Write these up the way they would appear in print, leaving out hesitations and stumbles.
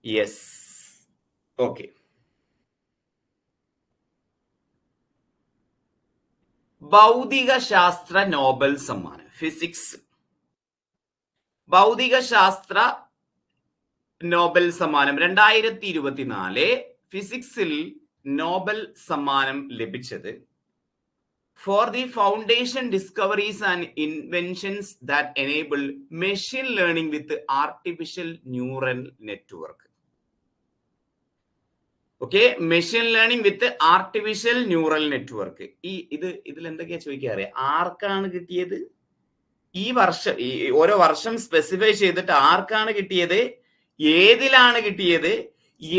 Yes, okay. ഭൗതിക ശാസ്ത്ര Nobel സമ്മാനം, ഫിസിക്സ് ഭൗതിക ശാസ്ത്ര നോബൽ സമ്മാനം 2024 ഫിസിക്സിൽ നോബൽ സമ്മാനം ലഭിച്ചത് for the foundation discoveries and inventions that enable machine learning with artificial neural network. Okay, machine learning with artificial neural network. ഇതിൽ എന്തൊക്കെയാ ചോദിക്കാ അറിയാം, ആർക്കാണ് കിട്ടിയത്? ഈ വർഷം ഓരോ വർഷം സ്പെസിഫൈ ചെയ്തിട്ട് ആർക്കാണ് കിട്ടിയത്, ഏതിലാണ് കിട്ടിയത്,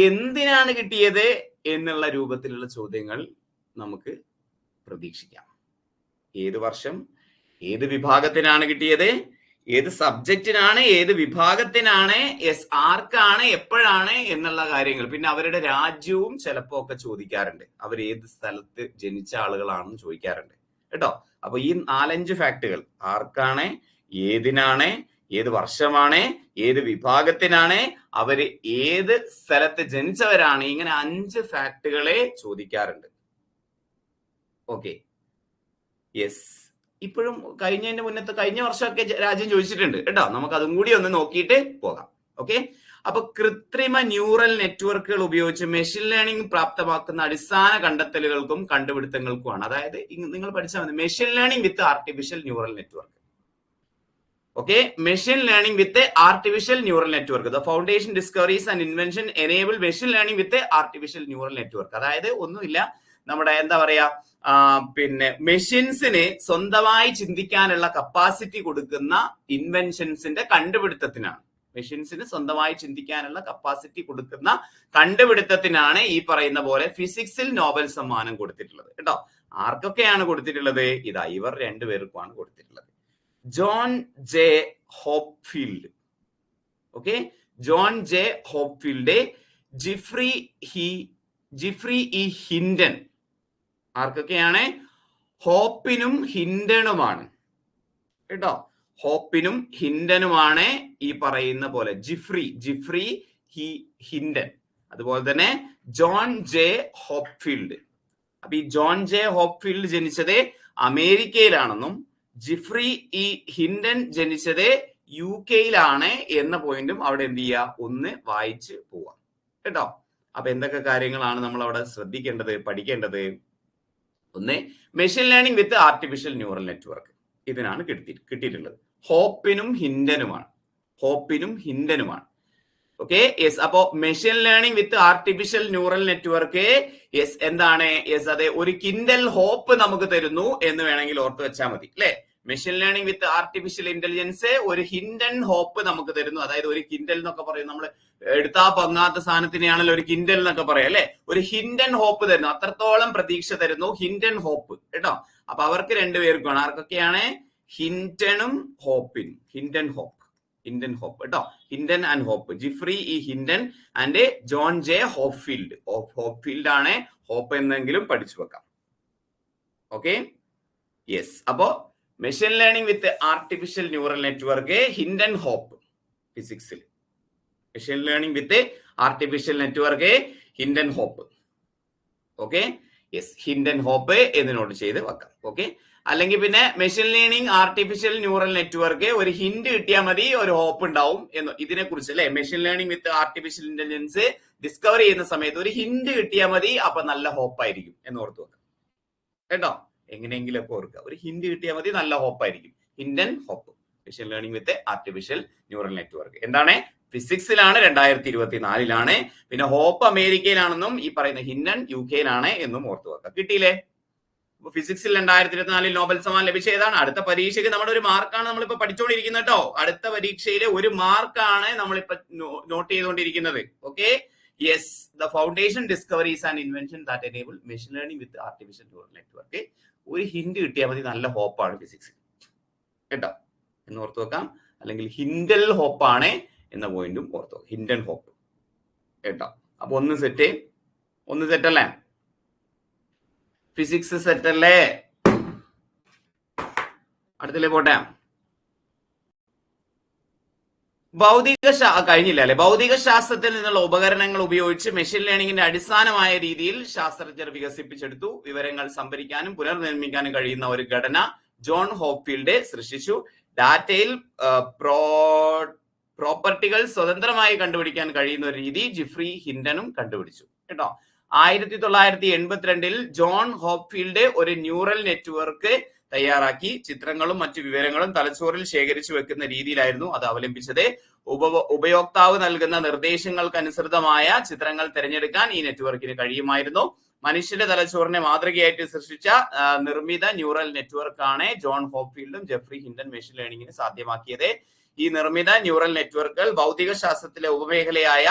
എന്തിനാണ് കിട്ടിയത് എന്നുള്ള രൂപത്തിലുള്ള ചോദ്യങ്ങൾ നമുക്ക് പ്രതീക്ഷിക്കാം. ഏത് വർഷം, ഏത് വിഭാഗത്തിനാണ് കിട്ടിയത്, ഏത് സബ്ജക്റ്റിനാണ്, ഏത് വിഭാഗത്തിനാണ്, ആർക്കാണ്, എപ്പോഴാണ് എന്നുള്ള കാര്യങ്ങൾ. പിന്നെ അവരുടെ രാജ്യവും ചിലപ്പോ ഒക്കെ ചോദിക്കാറുണ്ട്, അവർ ഏത് സ്ഥലത്ത് ജനിച്ച ആളുകളാണെന്ന് ചോദിക്കാറുണ്ട് കേട്ടോ. അപ്പൊ ഈ 4-5 ഫാക്ടുകൾ, ആർക്കാണ്, ഏതിനാണ്, ഏത് വർഷമാണ്, ഏത് വിഭാഗത്തിനാണ്, അവര് ഏത് സ്ഥലത്ത് ജനിച്ചവരാണ്, ഇങ്ങനെ 5 ഫാക്ടുകളെ ചോദിക്കാറുണ്ട്. Okay, yes. ഇപ്പോഴും കഴിഞ്ഞതിന്റെ മുന്നത്തെ കഴിഞ്ഞ വർഷമൊക്കെ രാജ്യം ചോദിച്ചിട്ടുണ്ട് കേട്ടോ. നമുക്ക് അതും കൂടി ഒന്ന് നോക്കിയിട്ട് പോകാം. ഓക്കെ, അപ്പൊ കൃത്രിമ ന്യൂറൽ നെറ്റ്വർക്കുകൾ ഉപയോഗിച്ച് മെഷീൻ ലേണിംഗ് പ്രാപ്തമാക്കുന്ന അടിസ്ഥാന കണ്ടെത്തലുകൾക്കും കണ്ടുപിടുത്തങ്ങൾക്കുമാണ്. അതായത് നിങ്ങൾ പഠിച്ചാൽ മതി, machine learning with artificial neural network. Okay, machine learning with artificial neural network, the foundation discoveries and invention enable machine learning with artificial neural network. അതായത് ഒന്നുമില്ല, നമ്മുടെ എന്താ പറയാ, പിന്നെ മെഷീൻസിന് സ്വന്തമായി ചിന്തിക്കാനുള്ള കപ്പാസിറ്റി കൊടുക്കുന്ന ഇൻവെൻഷൻസിന്റെ കണ്ടുപിടുത്തത്തിനാണ്, മെഷീൻസിന് സ്വന്തമായി ചിന്തിക്കാനുള്ള കപ്പാസിറ്റി കൊടുക്കുന്ന കണ്ടുപിടുത്തത്തിനാണ് ഈ പറയുന്ന പോലെ ഫിസിക്സിൽ നോബൽ സമ്മാനം കൊടുത്തിട്ടുള്ളത് കേട്ടോ. ആർക്കൊക്കെയാണ് കൊടുത്തിട്ടുള്ളത്? ഇതാ ഇവർ രണ്ടുപേർക്കുമാണ് കൊടുത്തിട്ടുള്ളത്. John J Hopfield, okay, John J Hopfield, Geoffrey E Hinton. ആർക്കൊക്കെയാണ്? ഹോപ്പിനും ഹിൻഡനുമാണ് കേട്ടോ, ഹോപ്പിനും ഹിൻഡനുമാണ് ഈ പറയുന്ന പോലെ ജിഫ്രി ഹിൻഡൻ, അതുപോലെ തന്നെ ജോൺ ജെ ഹോപ്ഫീൽഡ്. അപ്പൊ ഈ ജോൺ ജെ ഹോപ്ഫീൽഡ് ജനിച്ചത് അമേരിക്കയിലാണെന്നും ജിഫ്രി ഇ ഹിൻഡൻ ജനിച്ചത് UK-യിലാണ് എന്ന പോയിന്റും അവിടെ എന്ത് ചെയ്യുക, ഒന്ന് വായിച്ച് പോവാം കേട്ടോ. അപ്പൊ എന്തൊക്കെ കാര്യങ്ങളാണ് നമ്മൾ അവിടെ ശ്രദ്ധിക്കേണ്ടത്, പഠിക്കേണ്ടത്? ഒന്ന്, machine learning with artificial neural network, ഇതിനാണ് കിട്ടിയിട്ടുള്ളത്. ഹോപ്പിനും ഹിൻഡനുമാണ്. Okay, yes. അപ്പോ machine learning with artificial neural network, yes, എന്താണ്? യെസ്, അതെ, ഒരു കിൻഡൽ ഹോപ്പ് നമുക്ക് തരുന്നു എന്ന് വേണമെങ്കിൽ ഓർത്ത് വെച്ചാൽ മതി അല്ലെ. Machine learning with artificial intelligence ഒരു ഹിൻഡൻ ഹോപ്പ് നമുക്ക് തരുന്നു. അതായത് ഒരു കിൻഡൽ എന്നൊക്കെ പറയും, നമ്മൾ എടുത്താ പൊങ്ങാത്ത സാധനത്തിനെയാണല്ലോ ഒരു കിൻഡൽ എന്നൊക്കെ പറയാം അല്ലെ. ഒരു ഹിൻഡൻ ഹോപ്പ് തരുന്നു, അത്രത്തോളം പ്രതീക്ഷ തരുന്നു ഹിൻഡൻ ഹോപ്പ് കേട്ടോ. അപ്പൊ അവർക്ക് രണ്ടുപേർക്കാണ്. ആർക്കൊക്കെയാണ്? ഹിൻഡനും ഹോപ്പിനും. ഹിൻഡൻ ഹോപ്പ് കേട്ടോ, Hinton and hope, Geoffrey E Hinton and John J Hopfield. Hopfield ആണ്, ഹോപ്പ് എന്നെങ്കിലും പഠിച്ചു വെക്കാം. Okay, yes. അപ്പോ machine learning with artificial neural network, Hinton hope. ഫിസിക്സിൽ machine learning with artificial network, Hinton hope. Okay, yes, Hinton hope എന്ന് note ചെയ്ത് വെക്കാം. Okay, അല്ലെങ്കിൽ പിന്നെ machine learning artificial neural network, ഒരു ഹിന്റ് കിട്ടിയാൽ മതി, ഒരു ഹോപ്പ് ഉണ്ടാവും എന്ന്. ഇതിനെ കുറിച്ച് അല്ലെ, machine learning with artificial intelligence discover ചെയ്യുന്ന സമയത്ത് ഒരു ഹിന്റ് കിട്ടിയാൽ മതി, അപ്പൊ നല്ല ഹോപ്പായിരിക്കും എന്ന് ഓർത്ത് വെക്കാം കേട്ടോ. എങ്ങനെയെങ്കിലും ഒക്കെ ഓർക്കുക, ഒരു ഹിന്റ് കിട്ടിയാൽ മതി, നല്ല ഹോപ്പായിരിക്കും. Hinton hope, machine learning with artificial neural network. എന്താണ്? ഫിസിക്സിലാണ്, 2024 പിന്നെ ഹോപ്പ് അമേരിക്കയിലാണെന്നും ഈ പറയുന്ന ഹിൻഡൻ UK-യിലാണ് എന്നും ഓർത്തു വെക്കാം. കിട്ടിയില്ലേ? ഫിസിക്സിൽ 2024 നോബൽ സമ്മാനം ലഭിച്ച ഏതാണ്? അടുത്ത പരീക്ഷയ്ക്ക് നമ്മുടെ ഒരു മാർക്കാണ് നമ്മളിപ്പോ പഠിച്ചുകൊണ്ടിരിക്കുന്നത് കേട്ടോ. അടുത്ത പരീക്ഷയിലെ ഒരു മാർക്കാണ് നമ്മളിപ്പോ നോട്ട് ചെയ്തുകൊണ്ടിരിക്കുന്നത്. Okay, yes, the foundation discoveries and invention that enable machine learning with artificial neural network. ഒരു ഹിന്റ് കിട്ടിയാൽ മതി, നല്ല ഹോപ്പാണ് ഫിസിക്സ് കേട്ടോ എന്ന് ഓർത്തു വെക്കാം. അല്ലെങ്കിൽ ഹിൻഡൽ ഹോപ്പാണ് എന്ന പോയിന്റും ഓർത്തു വെക്കാം, ഹിൻഡൻ ഹോപ്പ് കേട്ടോ. അപ്പൊ ഒന്ന് സെറ്റ് അല്ലേ? ഫിസിക്സ് സെറ്റ് അല്ലേ? അടുത്തില്ലേ പോട്ടെ. കഴിഞ്ഞില്ല അല്ലെ. ഭൗതിക ശാസ്ത്രത്തിൽ നിന്നുള്ള ഉപകരണങ്ങൾ ഉപയോഗിച്ച് മെഷീൻ ലേണിംഗിന്റെ അടിസ്ഥാനമായ രീതിയിൽ ശാസ്ത്രജ്ഞർ വികസിപ്പിച്ചെടുത്തു. വിവരങ്ങൾ സംഭരിക്കാനും പുനർനിർമ്മിക്കാനും കഴിയുന്ന ഒരു ഘടന ജോൺ ഹോപ്ഫീൽഡ് സൃഷ്ടിച്ചു. ഡാറ്റയിൽ പ്രോപ്പർട്ടികൾ സ്വതന്ത്രമായി കണ്ടുപിടിക്കാൻ കഴിയുന്ന ഒരു രീതി ജിഫ്രി ഹിൻഡനും കണ്ടുപിടിച്ചു കേട്ടോ. 1982 ജോൺ ഹോപ്ഫീൽഡ് ഒരു ന്യൂറൽ നെറ്റ്വർക്ക് തയ്യാറാക്കി. ചിത്രങ്ങളും മറ്റു വിവരങ്ങളും തലച്ചോറിൽ ശേഖരിച്ചു വെക്കുന്ന രീതിയിലായിരുന്നു അത് അവലംബിച്ചത്. ഉപയോക്താവ് നൽകുന്ന നിർദ്ദേശങ്ങൾക്കനുസൃതമായ ചിത്രങ്ങൾ തിരഞ്ഞെടുക്കാൻ ഈ നെറ്റ്വർക്കിന് കഴിയുമായിരുന്നു. മനുഷ്യന്റെ തലച്ചോറിനെ മാതൃകയായിട്ട് സൃഷ്ടിച്ച നിർമ്മിത ന്യൂറൽ നെറ്റ്വർക്കാണ് ജോൺ ഹോപ്ഫീൽഡും ജെഫ്രി ഹിൻഡൻ മെഷീൻ ലേണിംഗിന് സാധ്യമാക്കിയത്. ഈ നിർമ്മിത ന്യൂറൽ നെറ്റ്വർക്കുകൾ ഭൗതിക ശാസ്ത്രത്തിലെ ഉപമേഖലയായ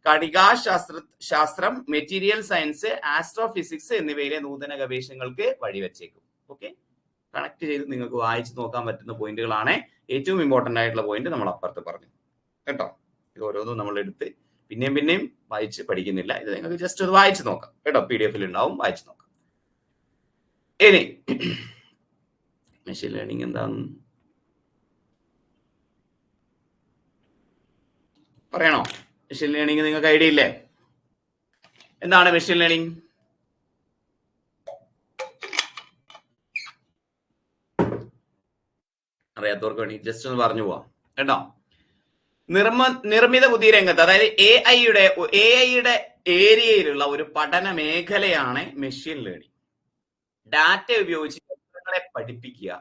കണികാശാസ്ത്രം, മെറ്റീരിയൽ സയൻസ്, ആസ്ട്രോഫിസിക്സ് എന്നിവയിലെ നൂതന ഗവേഷണങ്ങൾക്ക് വഴിവെച്ചേക്കും. ഓക്കെ, കണക്ട് ചെയ്ത് നിങ്ങൾക്ക് വായിച്ചു നോക്കാൻ പറ്റുന്ന പോയിന്റുകളാണ്. ഏറ്റവും ഇമ്പോർട്ടന്റ് ആയിട്ടുള്ള പോയിന്റ് നമ്മൾ അപ്പുറത്ത് പറഞ്ഞു കേട്ടോ. ഇത് ഓരോന്നും നമ്മൾ എടുത്ത് പിന്നെയും വായിച്ച് പഠിക്കുന്നില്ല. ഇത് നിങ്ങൾക്ക് ജസ്റ്റ് ഒന്ന് വായിച്ചു നോക്കാം കേട്ടോ. PDF ഉണ്ടാവും, വായിച്ചു നോക്കാം. ഇനി മെഷീൻ ലേണിംഗ് എന്താന്ന് പറയണോ? മെഷീൻ ലേണിംഗ് നിങ്ങൾക്ക് ഐഡിയ ഇല്ലേ? എന്താണ് മെഷീൻ ലേണിംഗ്? അറിയാത്തവർക്ക് വേണ്ടി ജസ്റ്റ് ഒന്ന് പറഞ്ഞു പോവാം കേട്ടോ. നിർമ്മിത ബുദ്ധി രംഗത്ത്, അതായത് AI യുടെ ഏരിയയിലുള്ള ഒരു പഠന മേഖലയാണ് മെഷീൻ ലേണിംഗ്. ഡാറ്റ ഉപയോഗിച്ച് യന്ത്രങ്ങളെ പഠിപ്പിക്കുക,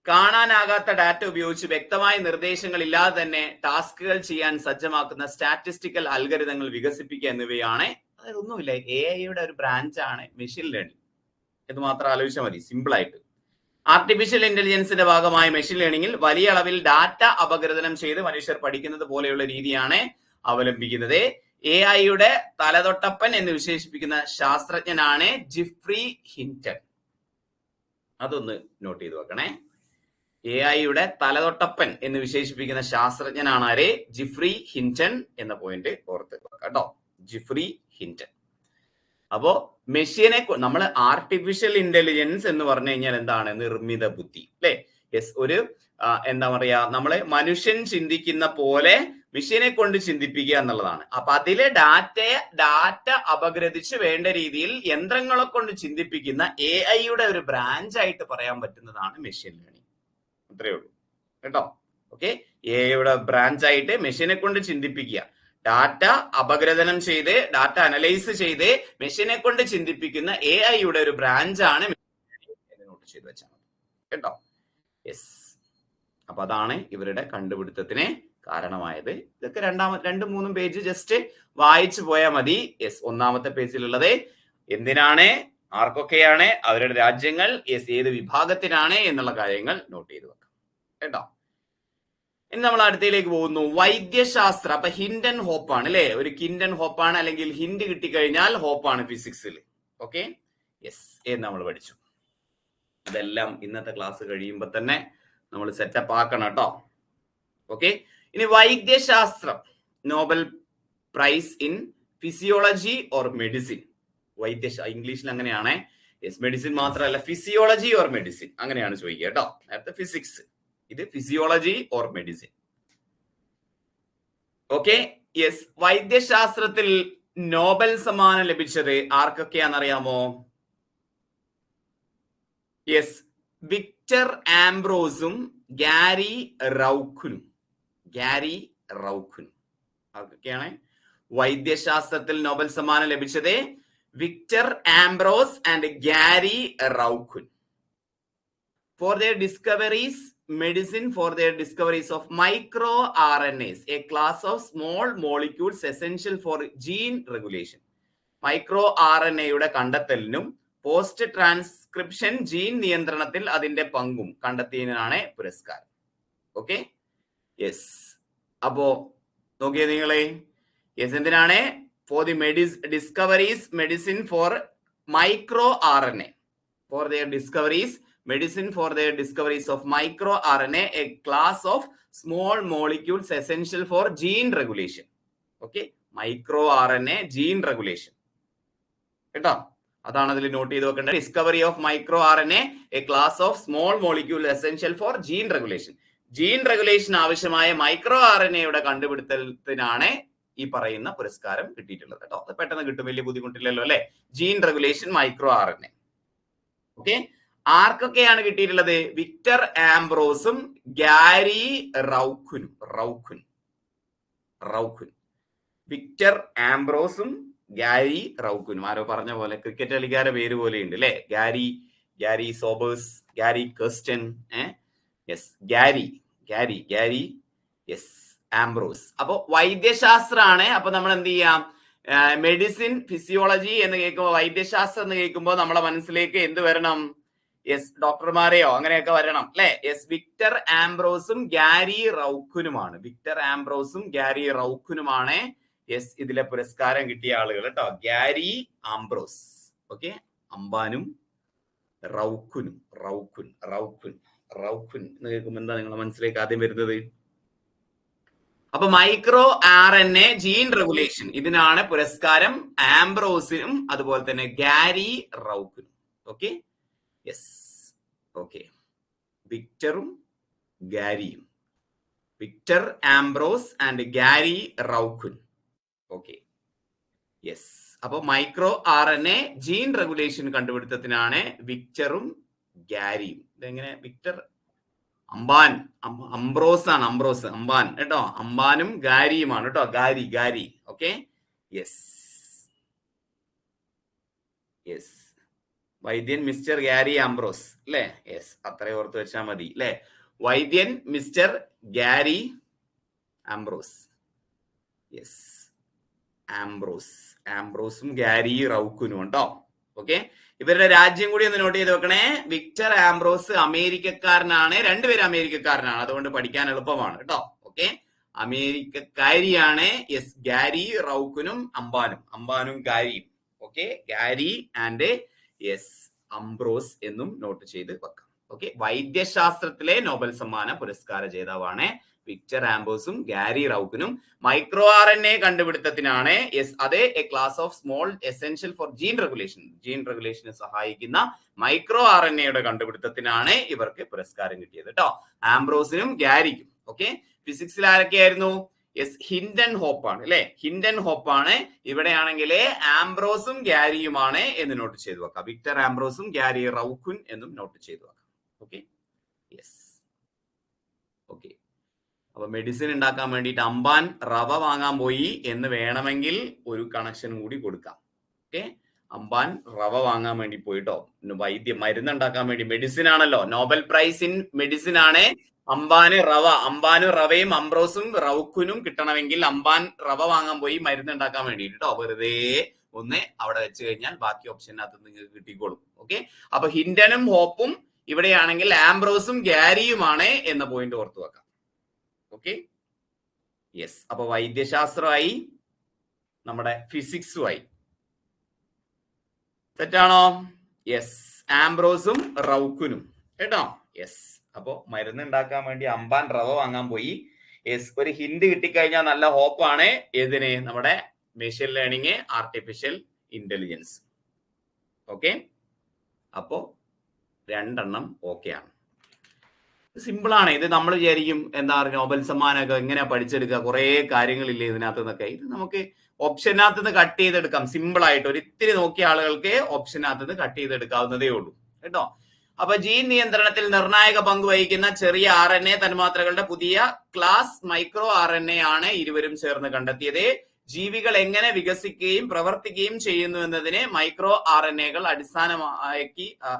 കാണാനാകാത്ത ഡാറ്റ ഉപയോഗിച്ച് വ്യക്തമായ നിർദ്ദേശങ്ങൾ ഇല്ലാതെ തന്നെ ടാസ്കുകൾ ചെയ്യാൻ സജ്ജമാക്കുന്ന സ്റ്റാറ്റിസ്റ്റിക്കൽ അൽഗരിതങ്ങൾ വികസിപ്പിക്കുക എന്നിവയാണ്. അതായത് ഒന്നുമില്ല, AI ഒരു ബ്രാഞ്ചാണ് മെഷീൻ ലേണിംഗ്. ഇത് മാത്രം ആലോചിച്ചാൽ മതി, സിമ്പിൾ ആയിട്ട്. ആർട്ടിഫിഷ്യൽ ഇന്റലിജൻസിന്റെ ഭാഗമായ മെഷീൻ ലേണിംഗിൽ വലിയ അളവിൽ ഡാറ്റ അപഗ്രഥനം ചെയ്ത് മനുഷ്യർ പഠിക്കുന്നത് പോലെയുള്ള രീതിയാണ് അവലംബിക്കുന്നത്. AI തലതൊട്ടപ്പൻ എന്ന് വിശേഷിപ്പിക്കുന്ന ശാസ്ത്രജ്ഞനാണ് ജിഫ്രി ഹിൻഡൻ. അതൊന്ന് നോട്ട് ചെയ്ത് വെക്കണേ. AI തലതൊട്ടപ്പൻ എന്ന് വിശേഷിപ്പിക്കുന്ന ശാസ്ത്രജ്ഞനാണ് ആര്? ജിഫ്രി ഹിൻഡൻ എന്ന പോയിന്റ് ഓർത്ത് വെക്കാം കേട്ടോ. ജിഫ്രി ഹിൻഡൻ. അപ്പോ മെഷീനെ നമ്മൾ ആർട്ടിഫിഷ്യൽ ഇന്റലിജൻസ് എന്ന് പറഞ്ഞു കഴിഞ്ഞാൽ എന്താണ്? നിർമ്മിത ബുദ്ധി അല്ലെ. യെസ്, ഒരു എന്താ പറയാ, നമ്മള് മനുഷ്യൻ ചിന്തിക്കുന്ന പോലെ മെഷീനെ കൊണ്ട് ചിന്തിപ്പിക്കുക എന്നുള്ളതാണ്. അപ്പൊ അതിലെ ഡാറ്റ അപഗ്രഥിച്ച് വേണ്ട രീതിയിൽ യന്ത്രങ്ങളെ കൊണ്ട് ചിന്തിപ്പിക്കുന്ന AI ഒരു ബ്രാഞ്ച് ആയിട്ട് പറയാൻ പറ്റുന്നതാണ് മെഷീൻ ലേണിംഗ്. അത്രയേ ഉള്ളൂ കേട്ടോ. ഓക്കെ, AI ബ്രാഞ്ച് ആയിട്ട് മെഷീനെ കൊണ്ട് ചിന്തിപ്പിക്കുക, ഡാറ്റ അപഗ്രഥനം ചെയ്ത് ഡാറ്റ അനലൈസ് ചെയ്ത് മെഷീനെ കൊണ്ട് ചിന്തിപ്പിക്കുന്ന AI ഒരു ബ്രാഞ്ചാണ് നോട്ട് ചെയ്ത് വെച്ചാൽ മതി കേട്ടോ. യെസ്, അപ്പൊ അതാണ് ഇവരുടെ കണ്ടുപിടുത്തത്തിന് കാരണമായത്. ഇതൊക്കെ 2-3 പേജ് ജസ്റ്റ് വായിച്ചു പോയാൽ മതി. യെസ്, ഒന്നാമത്തെ പേജിലുള്ളത് എന്തിനാണ്, ആർക്കൊക്കെയാണ്, അവരുടെ രാജ്യങ്ങൾ, യെസ് ഏത് വിഭാഗത്തിനാണ് എന്നുള്ള കാര്യങ്ങൾ നോട്ട് ചെയ്ത് വെക്കാം കേട്ടോ. ഇനി നമ്മൾ അടുത്തയിലേക്ക് പോകുന്നു. വൈദ്യശാസ്ത്ര. അപ്പൊ ഹിൻഡൻ ഹോപ്പാണ് അല്ലെ, ഒരു കിൻഡൻ ഹോപ്പാണ്, അല്ലെങ്കിൽ ഹിൻഡ് കിട്ടിക്കഴിഞ്ഞാൽ ഹോപ്പാണ് ഫിസിക്സിൽ. ഓക്കെ, യെസ് എന്ന് നമ്മൾ പഠിച്ചു. ഇതെല്ലാം ഇന്നത്തെ ക്ലാസ് കഴിയുമ്പോൾ തന്നെ നമ്മൾ സെറ്റപ്പ് ആക്കണം കേട്ടോ. ഓക്കെ, ഇനി വൈദ്യശാസ്ത്രം, Nobel prize in physiology or medicine. ഇംഗ്ലീഷിൽ അങ്ങനെയാണ്. യെസ്, മെഡിസിൻ മാത്രമല്ല, ഫിസിയോളജി ഓർ മെഡിസിൻ അങ്ങനെയാണ് ചോദിക്കുക കേട്ടോ. നേരത്തെ ഫിസിക്സ്, ഇത് physiology or medicine. Okay, yes. വൈദ്യശാസ്ത്രത്തിൽ നോബൽ സമ്മാനം ലഭിച്ചത് ആർക്കൊക്കെയാണെന്നറിയാമോ? യെസ്, വിക്ടർ ആംബ്രോസും ഗാരി റൌഖുനും. ആർക്കൊക്കെയാണ് വൈദ്യശാസ്ത്രത്തിൽ നോബൽ സമ്മാനം ലഭിച്ചത്? Victor Ambros and Gary Ruvkun. For their discoveries, for their discoveries of microRNAs, a class of small molecules essential for gene regulation. microRNA കണ്ടെത്തലിനും പോസ്റ്റ് ട്രാൻസ്ക്രിപ്ഷൻ ജീൻ നിയന്ത്രണത്തിൽ അതിന്റെ പങ്കും കണ്ടെത്തിയതിനാണ് പുരസ്കാരം. Okay, yes. അപ്പോ നോക്കിയേ നിങ്ങളെ, യെസ് എന്തിനാണ്? For the discoveries medicine for microRNA, for their discoveries medicine for their discoveries of microRNA, a class of small molecules essential for gene regulation. Okay, microRNA gene regulation കേട്ടോ. അതാണ് അതിൽ not ചെയ്ത് വെക്കേണ്ടത്. Discovery of microRNA, a class of small molecule essential for gene regulation. Gene regulation ആവശ്യമായ micro RNA കണ്ടുപിടുത്തത്തിനാണ് ഈ പറയുന്ന പുരസ്കാരം കിട്ടിയിട്ടുള്ളത് കേട്ടോ. അത് പെട്ടെന്ന് കിട്ടും, വലിയ ബുദ്ധിമുട്ടില്ലല്ലോ അല്ലെ. Gene regulation micro RNA. Okay, ആർക്കൊക്കെയാണ് കിട്ടിയിട്ടുള്ളത്? വിക്ടർ ആംബ്രോസും ഗാരി റൌഖുനും. വിക്ടർ ആംബ്രോസും ഗാരി റൌഖുനും. ആരോ പറഞ്ഞ പോലെ ക്രിക്കറ്റ് കളിക്കാരുടെ പേര് പോലെ ഉണ്ട് അല്ലെ. Gary Sobers, Gary Kirsten, yes Gary yes Ambrose. അപ്പൊ വൈദ്യശാസ്ത്രമാണ്. അപ്പൊ നമ്മൾ എന്ത് ചെയ്യാം? മെഡിസിൻ, ഫിസിയോളജി എന്ന് കേൾക്കുമ്പോൾ, വൈദ്യശാസ്ത്രം എന്ന് കേൾക്കുമ്പോൾ നമ്മളെ മനസ്സിലേക്ക് എന്ത് വരണം? യെസ് ഡോക്ടർമാരെയോ അങ്ങനെയൊക്കെ വരണം അല്ലെ. യെസ് വിക്ടർ ആംബ്രോസും ഗാരി റൌഖുനുമാണ് യെസ് ഇതിലെ പുരസ്കാരം കിട്ടിയ ആളുകൾ കേട്ടോ. ഗാരി ആംബ്രോസ്, ഓക്കെ, അംബാനും റൌഖുൻ എന്ന് കേൾക്കുമ്പോൾ എന്താ നിങ്ങളുടെ മനസ്സിലേക്ക് ആദ്യം വരുന്നത്? അപ്പൊ മൈക്രോ RNA ജീൻ റെഗുലേഷൻ, ഇതിനാണ് പുരസ്കാരം ആംബ്രോസിനും അതുപോലെ തന്നെ ഗാരി റൌഖുനും. ഓക്കെ, യെസ്, ഓക്കെ, വിക്ടറും ഗാരിയും, Victor Ambros and Gary Ruvkun. Okay, yes. അപ്പൊ മൈക്രോ RNA ജീൻ റെഗുലേഷൻ കണ്ടുപിടുത്തത്തിനാണ് വിക്ടറും ഗാരിയും. ഇതെങ്ങനെ? വിക്ടർ അംബ്രോസ് അംബാൻ കേട്ടോ. അംബാനും ഗാരിയുമാണ് കേട്ടോ. ഗാരി. Okay, yes. വൈദ്യൻ മിസ്റ്റർ ഗാരി ആംബ്രോസ് അല്ലെ. യെസ്, അത്രേ ഓർത്ത് വെച്ചാൽ മതി അല്ലെ. വൈദ്യൻ മിസ്റ്റർ ഗാരി ആംബ്രോസ്. യെസ്, ആംബ്രോസും ഗാരി റൌഖുനും കേട്ടോ. ഓക്കെ, ഇവരുടെ രാജ്യം കൂടി ഒന്ന് നോട്ട് ചെയ്ത് വെക്കണേ. വിക്ടർ ആംബ്രോസ് അമേരിക്കക്കാരനാണ്, രണ്ടുപേരും അമേരിക്കക്കാരനാണ്, അതുകൊണ്ട് പഠിക്കാൻ എളുപ്പമാണ് കേട്ടോ. ഓക്കെ, അമേരിക്കക്കാരിയാണ് യെസ് ഗാരി റൌഖുനും അംബാനും ഗാരിയും. Okay, Gary and yes Ambros എന്നും നോട്ട് ചെയ്ത് വെക്കാം. ഓക്കെ, വൈദ്യശാസ്ത്രത്തിലെ നോബൽ സമ്മാന പുരസ്കാര ജേതാവാണ് വിക്ടർ ആംബ്രോസും ഗാരി റൌഖുനും. മൈക്രോ RNA കണ്ടുപിടുത്തത്തിനാണ് യെസ് അതെ a class of small essential for gene റെഗുലേഷന് സഹായിക്കുന്ന മൈക്രോ RNA കണ്ടുപിടുത്തത്തിനാണ് ഇവർക്ക് പുരസ്കാരം കിട്ടിയത് കേട്ടോ, ആംബ്രോസിനും ഗാരിക്കും. ഓക്കെ, ഫിസിക്സിൽ ആരൊക്കെയായിരുന്നു? യെസ് ഹിൻഡൻ ഹോപ്പാണ് അല്ലെ. ഹിൻഡൻ ഹോപ്പാണ്. ഇവിടെയാണെങ്കിൽ ആംബ്രോസും ഗാരിയുമാണ് എന്ന് നോട്ട് ചെയ്തു വെക്കാം. വിക്ടർ ആംബ്രോസും ഗാരി റൌഖുൻ എന്നും നോട്ട് ചെയ്തു വെക്കാം. Okay, yes, okay. അപ്പൊ മെഡിസിൻ ഉണ്ടാക്കാൻ വേണ്ടിയിട്ട് അംബാൻ റവ വാങ്ങാൻ പോയി എന്ന് വേണമെങ്കിൽ ഒരു കണക്ഷൻ കൂടി കൊടുക്കാം. ഓക്കെ, അംബാൻ റവ വാങ്ങാൻ വേണ്ടി പോയിട്ടോ, മരുന്ന് ഉണ്ടാക്കാൻ വേണ്ടി. മെഡിസിൻ ആണല്ലോ, നോബൽ പ്രൈസ് ഇൻ മെഡിസിൻ ആണ്. അംബാനും റവയും അംബ്രോസും റൌഖുനും കിട്ടണമെങ്കിൽ അംബാൻ റവ വാങ്ങാൻ പോയി മരുന്ന് ഉണ്ടാക്കാൻ വേണ്ടിയിട്ട് കേട്ടോ. വെറുതെ ഒന്ന് അവിടെ വെച്ച് കഴിഞ്ഞാൽ ബാക്കി ഓപ്ഷനകത്ത് നിങ്ങൾക്ക് കിട്ടിക്കോളും. ഓക്കെ, അപ്പൊ ഹിൻഡനും ഹോപ്പും ഇവിടെയാണെങ്കിൽ ആംബ്രോസും ഗാരിയുമാണ് എന്ന പോയിന്റ് ഓർത്തു വെക്കാം. Okay, yes. അപ്പൊ വൈദ്യശാസ്ത്രമായി, നമ്മുടെ ഫിസിക്സുമായി. തെറ്റാണോ? യെസ്, ആംബ്രോസും റൌഖുനും കേട്ടോ. യെസ്, അപ്പോ മരുന്ന് ഉണ്ടാക്കാൻ വേണ്ടി അംബാൻ റവ വാങ്ങാൻ പോയി. യെസ്, ഒരു ഹിന്റ് കിട്ടിക്കഴിഞ്ഞാൽ നല്ല ഹോപ്പാണ്. ഏതിന്? നമ്മുടെ machine learning, artificial intelligence. Okay, അപ്പോ രണ്ടെണ്ണം ഓക്കെ ആണ്. സിമ്പിൾ ആണ് ഇത്. നമ്മൾ വിചാരിക്കും എന്താ പറയുക, നോബൽ സമ്മാനമൊക്കെ എങ്ങനെയാ പഠിച്ചെടുക്കുക, കുറെ കാര്യങ്ങളില്ലേ ഇതിനകത്ത് നിന്നൊക്കെ. ഇത് നമുക്ക് ഓപ്ഷനകത്ത് നിന്ന് കട്ട് ചെയ്തെടുക്കാം സിമ്പിൾ ആയിട്ട്. ഒരിത്തിരി നോക്കിയ ആളുകൾക്ക് ഓപ്ഷനകത്ത് നിന്ന് കട്ട് ചെയ്തെടുക്കാവുന്നതേ ഉള്ളൂ കേട്ടോ. അപ്പൊ ജീൻ നിയന്ത്രണത്തിൽ നിർണായക പങ്ക് വഹിക്കുന്ന ചെറിയ RNA തന്മാത്രകളുടെ പുതിയ ക്ലാസ് മൈക്രോ RNA ആണ് ഇരുവരും ചേർന്ന് കണ്ടെത്തിയത്. ജീവികൾ എങ്ങനെ വികസിക്കുകയും പ്രവർത്തിക്കുകയും ചെയ്യുന്നു എന്നതിന് മൈക്രോ RNAകൾ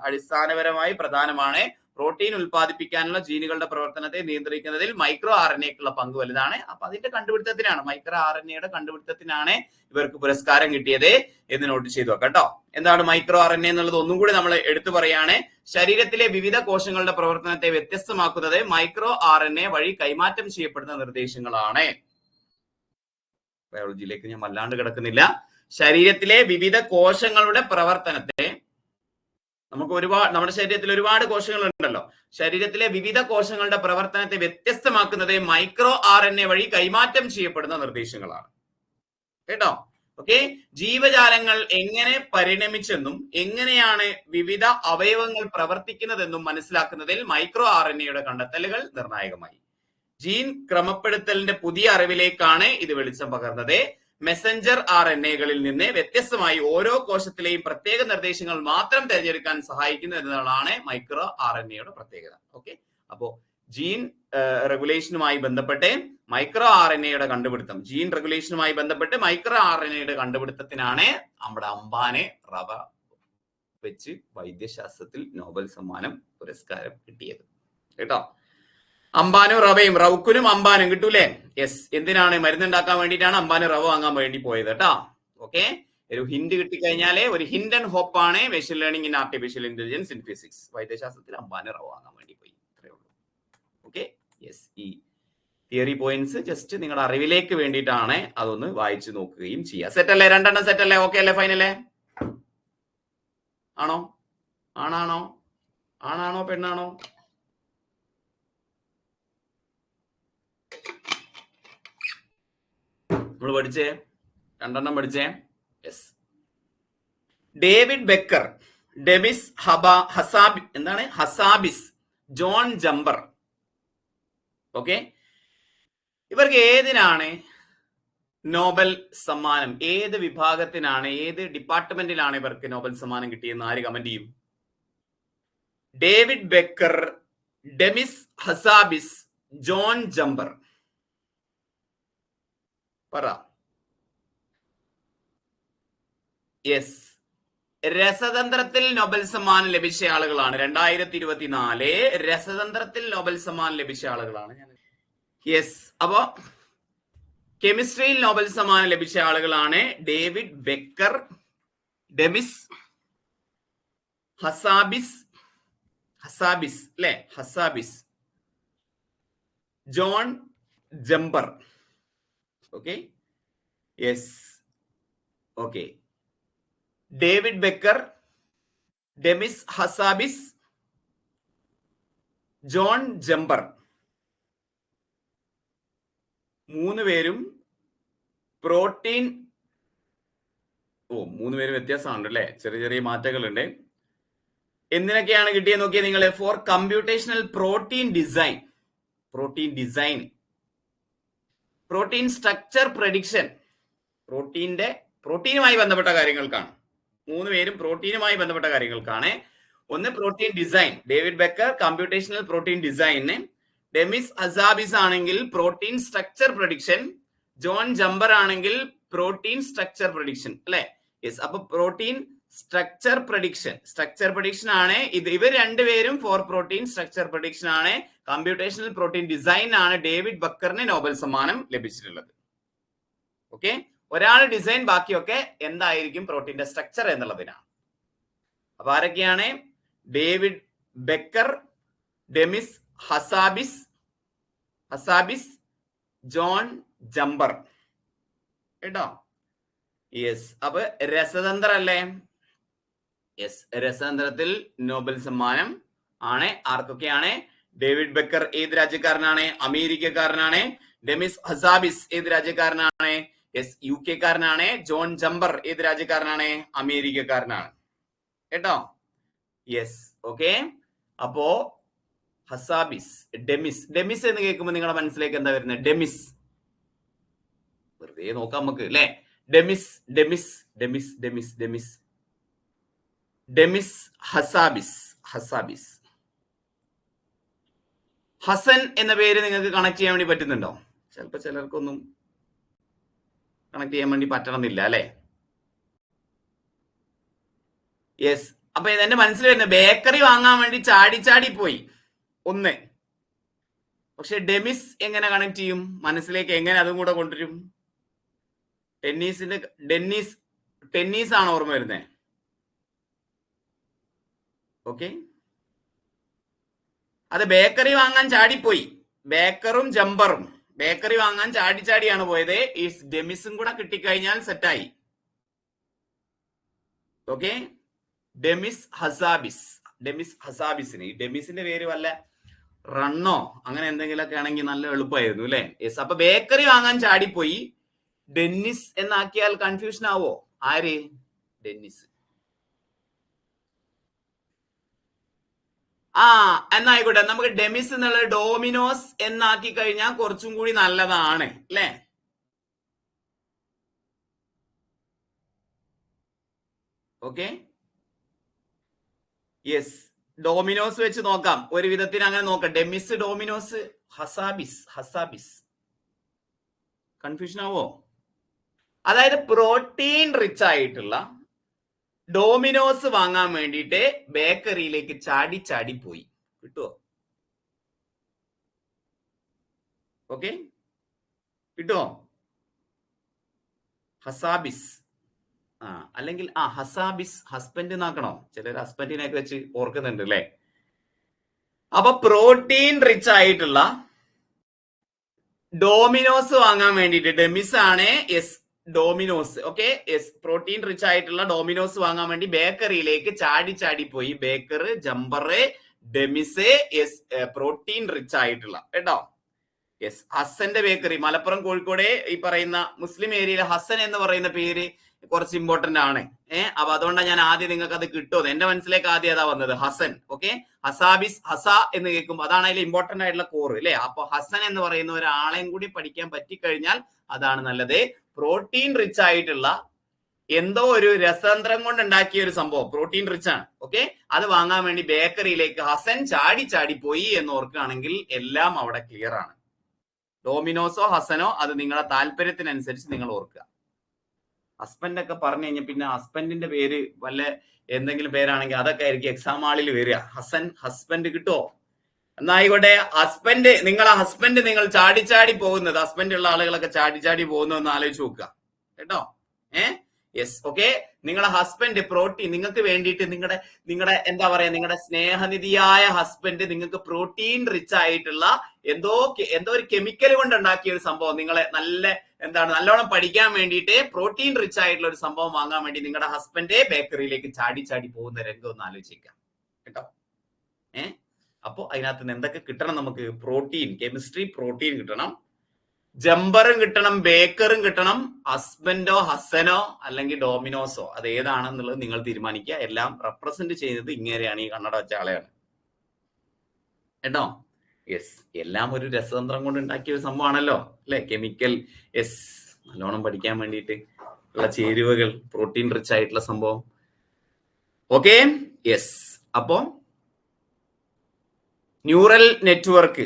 അടിസ്ഥാനപരമായി പ്രധാനമാണ്. പ്രോട്ടീൻ ഉൽപ്പാദിപ്പിക്കാനുള്ള ജീനുകളുടെ പ്രവർത്തനത്തെ നിയന്ത്രിക്കുന്നതിൽ മൈക്രോ RNAക്കുള്ള പങ്ക് വലുതാണ്. അപ്പൊ അതിന്റെ കണ്ടുപിടുത്തത്തിനാണ്, മൈക്രോ RNAയുടെ കണ്ടുപിടുത്തത്തിനാണ് ഇവർക്ക് പുരസ്കാരം കിട്ടിയത് എന്ന് നോട്ട് ചെയ്തു വെക്കാം കേട്ടോ. എന്താണ് മൈക്രോ RNA എന്നുള്ളത് ഒന്നും കൂടി നമ്മൾ എടുത്തു പറയാണ്. ശരീരത്തിലെ വിവിധ കോശങ്ങളുടെ പ്രവർത്തനത്തെ വ്യത്യസ്തമാക്കുന്നത് മൈക്രോ RNA വഴി കൈമാറ്റം ചെയ്യപ്പെടുന്ന നിർദ്ദേശങ്ങളാണ്. ബയോളജിയിലേക്ക് ഞാൻ വല്ലാണ്ട് കിടക്കുന്നില്ല. ശരീരത്തിലെ വിവിധ കോശങ്ങളുടെ പ്രവർത്തനത്തെ, നമുക്ക് നമ്മുടെ ശരീരത്തിൽ ഒരുപാട് കോശങ്ങൾ ഉണ്ടല്ലോ. ശരീരത്തിലെ വിവിധ കോശങ്ങളുടെ പ്രവർത്തനത്തെ വ്യത്യസ്തമാക്കുന്നത് മൈക്രോ RNA വഴി കൈമാറ്റം ചെയ്യപ്പെടുന്ന നിർദ്ദേശങ്ങളാണ് കേട്ടോ. ഓക്കെ, ജീവജാലങ്ങൾ എങ്ങനെ പരിണമിച്ചെന്നും എങ്ങനെയാണ് വിവിധ അവയവങ്ങൾ പ്രവർത്തിക്കുന്നതെന്നും മനസ്സിലാക്കുന്നതിൽ മൈക്രോ RNA കണ്ടെത്തലുകൾ നിർണായകമായി. ജീൻ ക്രമപ്പെടുത്തലിന്റെ പുതിയ അറിവിലേക്കാണ് ഇത് വെളിച്ചം പകർന്നത്. മെസഞ്ചർ RNA-കളിൽ നിന്ന് വ്യത്യസ്തമായി ഓരോ കോശത്തിലെയും പ്രത്യേക നിർദ്ദേശങ്ങൾ മാത്രം തിരഞ്ഞെടുക്കാൻ സഹായിക്കുന്നു എന്നതാണ് മൈക്രോ RNA പ്രത്യേകത. ഓക്കെ, അപ്പോ ജീൻ റെഗുലേഷനുമായി ബന്ധപ്പെട്ട് മൈക്രോ RNA കണ്ടുപിടുത്തം, ജീൻ റെഗുലേഷനുമായി ബന്ധപ്പെട്ട് മൈക്രോ RNA കണ്ടുപിടുത്തത്തിനാണ് നമ്മുടെ അംബാനെ റവ വെച്ച് വൈദ്യശാസ്ത്രത്തിൽ നോബൽ സമ്മാനം പുരസ്കാരം കിട്ടിയത് കേട്ടോ. അംബാനും റവയും, റൗക്കുനും അംബാനും കിട്ടൂലേ? യെസ്. എന്തിനാണ്? മരുന്നുണ്ടാക്കാൻ വേണ്ടിയിട്ടാണ് അംബാന് റവ വാങ്ങാൻ വേണ്ടി പോയത് കേട്ടോ. ഓക്കെ, ഒരു ഹിന്റ് കിട്ടിക്കഴിഞ്ഞാല് ഒരു ഹിൻഡ് ആൻഡ് ഹോപ്പ് ആണ് machine learning in artificial intelligence in physics. വൈദ്യശാസ്ത്രത്തിൽ അംബാന് റവ വാങ്ങാൻ വേണ്ടി പോയി, അത്രേ ഉള്ളൂ. Okay, yes. ഈ തിയറി പോയിന്റ്സ് ജസ്റ്റ് നിങ്ങളുടെ അറിവിലേക്ക് വേണ്ടിയിട്ടാണ്, അതൊന്ന് വായിച്ചു നോക്കുകയും ചെയ്യുക. സെറ്റ് അല്ലേ? രണ്ടെണ്ണം സെറ്റ് അല്ലേ? ഓക്കെ അല്ലേ? ഫൈനല്ലേ? ആണോ? ആണാണോ? ആണാണോ പെണ്ണാണോ? നമ്മൾ പഠിച്ചേ രണ്ടെണ്ണം പഠിച്ചേ. Yes. David Baker, Demis Hassabis, John Jumper. Okay, ഇവർക്ക് ഏതിനാണ് നോബൽ സമ്മാനം? ഏത് വിഭാഗത്തിനാണ്, ഏത് ഡിപ്പാർട്ട്മെന്റിലാണ് ഇവർക്ക് നോബൽ സമ്മാനം കിട്ടിയെന്ന് ആര് കമന്റ് ചെയ്യും? David Baker, Demis Hassabis, John Jumper. പറ. യെസ്, രസതന്ത്രത്തിൽ നൊബൽ സമ്മാനം ലഭിച്ച ആളുകളാണ്. 2024 രസതന്ത്രത്തിൽ നൊബൽ സമ്മാനം ലഭിച്ച ആളുകളാണ്. യെസ്. അപ്പോ കെമിസ്ട്രിയിൽ നൊബൽ സമ്മാനം ലഭിച്ച ആളുകളാണ് ഡേവിഡ് ബെക്കർ, ഡെമിസ് ഹസാബിസ് അല്ലെ, Hassabis, John Jumper. Okay, yes. Okay, David Baker, Demis Hassabis, John Jumper. മൂന്നുപേരും പ്രോട്ടീൻ, മൂന്നുപേരും വ്യത്യാസമുണ്ട് അല്ലെ, ചെറിയ ചെറിയ മാറ്റങ്ങളുണ്ട്. എന്തിനൊക്കെയാണ് കിട്ടിയത് നോക്കിയാൽ നിങ്ങൾ? For computational protein design, protein structure prediction, പ്രോട്ടീനുമായി ബന്ധപ്പെട്ട കാര്യങ്ങൾക്കാണ്. മൂന്നുപേരും പ്രോട്ടീനുമായി ബന്ധപ്പെട്ട കാര്യങ്ങൾക്കാണ്. ഒന്ന് protein design, David Baker computational protein ഡിസൈന്, ഡെമിസ് ഹസാബിസ് ആണെങ്കിൽ protein structure prediction, John Jumper ആണെങ്കിൽ പ്രോട്ടീൻ സ്ട്രക്ചർ പ്രഡിക്ഷൻ അല്ലെ. യെസ്. അപ്പൊ പ്രോട്ടീൻ സ്ട്രക്ചർ പ്രഡിക്ഷൻ ആണ് ഇത്. ഇവർ രണ്ടുപേരും ഫോർ പ്രോട്ടീൻ സ്ട്രക്ചർ പ്രഡിക്ഷൻ ആണ്. കമ്പ്യൂട്ടേഷണൽ പ്രോട്ടീൻ ഡിസൈൻ ആണ് ഡേവിഡ് ബക്കറിന് നോബൽ സമ്മാനം ലഭിച്ചിട്ടുള്ളത്. ഓക്കെ, ഒരാൾ ഡിസൈൻ, ബാക്കിയൊക്കെ എന്തായിരിക്കും പ്രോട്ടീന്റെ സ്ട്രക്ചർ എന്നുള്ളതിനാണ്. അപ്പൊ ആരൊക്കെയാണ്? David Baker, Demis Hassabis, John Jumper കേട്ടോ. യെസ്. അപ്പൊ രസതന്ത്ര അല്ലേ? യെസ്, രസതന്ത്രത്തിൽ നോബൽ സമ്മാനം ആണ്. ആർക്കൊക്കെയാണ്? ഡേവിഡ് ബെക്കർ ഏത് രാജ്യക്കാരനാണ്? അമേരിക്കക്കാരനാണ്. ഡെമിസ് ഹസാബിസ് ഏത് രാജ്യക്കാരനാണ്? യെസ്, UK കാരനാണ്. ജോൺ ജംബർ ഏത് രാജ്യക്കാരനാണ്? അമേരിക്കക്കാരനാണ് കേട്ടോ. യെസ്. ഓക്കെ, അപ്പോ ഹസാബിസ്, ഡെമിസ് എന്ന് കേൾക്കുമ്പോൾ നിങ്ങളുടെ മനസ്സിലേക്ക് എന്താ വരുന്നത്? ഡെമിസ്, വെറുതെ നോക്കാം നമുക്ക് അല്ലെ. ഡെമിസ് ഹസാബിസ്. ഹസൻ എന്ന പേര് നിങ്ങൾക്ക് കണക്ട് ചെയ്യാൻ വേണ്ടി പറ്റുന്നുണ്ടോ? ചിലപ്പോ ചിലർക്കൊന്നും കണക്ട് ചെയ്യാൻ വേണ്ടി പറ്റണമെന്നില്ല അല്ലെ. യെസ്. അപ്പൊ എന്റെ മനസ്സിൽ വരുന്നത് ബേക്കറി വാങ്ങാൻ വേണ്ടി ചാടി പോയി ഒന്ന്. പക്ഷെ എങ്ങനെ കണക്ട് ചെയ്യും മനസ്സിലേക്ക്? എങ്ങനെ അതും കൂടെ കൊണ്ടുവരും? ടെന്നീസ് ആണ് ഓർമ്മ വരുന്നത്. ഓക്കെ, അത് ബേക്കറി വാങ്ങാൻ ചാടിപ്പോയി. ബേക്കറും ജംബറും ബേക്കറി വാങ്ങാൻ ചാടിയാണ് പോയത്. ഈ ഡെമിസും കൂടെ കിട്ടിക്കഴിഞ്ഞാൽ സെറ്റായി. ഓക്കെ, ഡെമിസ് ഹസാബിസിന് ഈ ഡെമിസിന്റെ പേര് വല്ല റണ്ണോ അങ്ങനെ എന്തെങ്കിലുമൊക്കെ ആണെങ്കിൽ നല്ല എളുപ്പമായിരുന്നു അല്ലെ. യെസ്. അപ്പൊ ബേക്കറി വാങ്ങാൻ ചാടിപ്പോയി. ഡെന്നിസ് എന്നാക്കിയാൽ കൺഫ്യൂഷൻ ആവോ? ആര്? ഡെന്നിസ്. എന്നായിക്കോട്ടെ, നമുക്ക് ഡെമിസ് എന്നുള്ളത് ഡോമിനോസ് എന്നാക്കി കഴിഞ്ഞാൽ കുറച്ചും കൂടി നല്ലതാണ് അല്ലേ? ഓക്കെ, യെസ്, ഡോമിനോസ് വെച്ച് നോക്കാം. ഒരു വിധത്തിന് അങ്ങനെ നോക്കാം. ഡെമിസ്, ഡോമിനോസ്, ഹസാബിസ് കൺഫ്യൂഷൻ ആവോ? അതായത് പ്രോട്ടീൻ റിച്ച് ആയിട്ടുള്ള ഡോമിനോസ് വാങ്ങാൻ വേണ്ടിയിട്ട് ബേക്കറിയിലേക്ക് ചാടി പോയി. കിട്ടുവോ? ഓക്കെ, കിട്ടുവോ? ഹസാബിസ് അല്ലെങ്കിൽ ഹസാബിസ് ഹസ്ബൻഡ് എന്നാക്കണോ? ചിലർ ഹസ്ബൻഡിനെയൊക്കെ വെച്ച് ഓർക്കുന്നുണ്ട് അല്ലേ? അപ്പൊ പ്രോട്ടീൻ റിച്ച് ആയിട്ടുള്ള ഡോമിനോസ് വാങ്ങാൻ വേണ്ടിയിട്ട് ഡെമിസ് ആണ്. Yes, Domino's. Okay, yes, protein rich ആയിട്ടുള്ള ഡോമിനോസ് വാങ്ങാൻ വേണ്ടി ബേക്കറിയിലേക്ക് ചാടി പോയി. Baker, jumper, Demis, yes, protein rich ആയിട്ടുള്ള കേട്ടോ. യെസ്, ഹസന്റെ ബേക്കറി, മലപ്പുറം കോഴിക്കോട് ഈ പറയുന്ന മുസ്ലിം ഏരിയയിലെ ഹസൻ എന്ന് പറയുന്ന പേര് കുറച്ച് ഇമ്പോർട്ടന്റ് ആണ്. അപ്പൊ അതുകൊണ്ടാണ് ഞാൻ ആദ്യം നിങ്ങൾക്ക് അത് കിട്ടുമോ, എന്റെ മനസ്സിലേക്ക് ആദ്യം അതാ വന്നത്, ഹസൻ. ഓക്കെ, ഹസാബിസ്, ഹസ എന്ന് കേൾക്കുമ്പോൾ അതാണ് അതിൽ ഇമ്പോർട്ടന്റ് ആയിട്ടുള്ള കോറ് അല്ലെ? അപ്പൊ ഹസൻ എന്ന് പറയുന്ന ഒരാളെയും കൂടി പഠിക്കാൻ പറ്റിക്കഴിഞ്ഞാൽ അതാണ് നല്ലത്. പ്രോട്ടീൻ റിച്ച് ആയിട്ടുള്ള എന്തോ ഒരു രസതന്ത്രം കൊണ്ട് ഉണ്ടാക്കിയ ഒരു സംഭവം പ്രോട്ടീൻ റിച്ച് ആണ്. ഓക്കെ, അത് വാങ്ങാൻ വേണ്ടി ബേക്കറിയിലേക്ക് ഹസൻ ചാടി പോയി എന്ന് ഓർക്കുകയാണെങ്കിൽ എല്ലാം അവിടെ ക്ലിയർ ആണ്. ഡോമിനോസോ ഹസനോ അത് നിങ്ങളുടെ താല്പര്യത്തിനനുസരിച്ച് നിങ്ങൾ ഓർക്കുക. ഹസ്ബൻഡ് ഒക്കെ പറഞ്ഞു കഴിഞ്ഞാൽ പിന്നെ ഹസ്ബൻഡിന്റെ പേര് വല്ല എന്തെങ്കിലും പേരാണെങ്കിൽ അതൊക്കെ ആയിരിക്കും എക്സാം ഹാളിൽ വരിക. ഹസൻ, ഹസ്ബൻഡ് കിട്ടുമോ? എന്നായിക്കോട്ടെ, ഹസ്ബൻഡ്, നിങ്ങളെ ഹസ്ബൻഡ് നിങ്ങൾ ചാടി പോകുന്നത്, ഹസ്ബൻഡ് ഉള്ള ആളുകളൊക്കെ ചാടി പോകുന്നു എന്ന് ആലോചിച്ച് നോക്കുക കേട്ടോ. യെസ്, ഓക്കെ, നിങ്ങളെ ഹസ്ബൻഡ് പ്രോട്ടീൻ നിങ്ങൾക്ക് വേണ്ടിയിട്ട് നിങ്ങളുടെ എന്താ പറയാ, നിങ്ങളുടെ സ്നേഹനിധിയായ ഹസ്ബൻഡ് നിങ്ങൾക്ക് പ്രോട്ടീൻ റിച്ച് ആയിട്ടുള്ള എന്തോ ഒരു കെമിക്കൽ കൊണ്ട് ഉണ്ടാക്കിയ ഒരു സംഭവം, നിങ്ങളെ നല്ലോണം പഠിക്കാൻ വേണ്ടിയിട്ട് പ്രോട്ടീൻ റിച്ച് ആയിട്ടുള്ള ഒരു സംഭവം വാങ്ങാൻ വേണ്ടി നിങ്ങളുടെ ഹസ്ബൻഡ് ബേക്കറിയിലേക്ക് ചാടി പോകുന്ന രംഗം ഒന്ന് ആലോചിക്കാം കേട്ടോ. അപ്പൊ അതിനകത്ത് നിന്ന് എന്തൊക്കെ കിട്ടണം നമുക്ക്? പ്രോട്ടീൻ, കെമിസ്ട്രി പ്രോട്ടീൻ കിട്ടണം, ജംബറും കിട്ടണം, ബേക്കറും കിട്ടണം, ഹസ്ബൻഡോ ഹസനോ അല്ലെങ്കിൽ ഡോമിനോസോ അത് ഏതാണെന്നുള്ളത് നിങ്ങൾ തീരുമാനിക്കുക. എല്ലാം റെപ്രസെന്റ് ചെയ്യുന്നത് ഇങ്ങനെയാണ്, ഈ കണ്ണട വെച്ച ആളെയാണ് കേട്ടോ. യെസ്, എല്ലാം ഒരു രസതന്ത്രം കൊണ്ട് ഉണ്ടാക്കിയ ഒരു സംഭവമാണല്ലോ അല്ലെ? കെമിക്കൽ, യെസ്, നല്ലോണം പഠിക്കാൻ വേണ്ടിയിട്ട് ഉള്ള ചേരുവകൾ, പ്രോട്ടീൻ റിച്ച് ആയിട്ടുള്ള സംഭവം. Okay, yes. അപ്പോ neural network,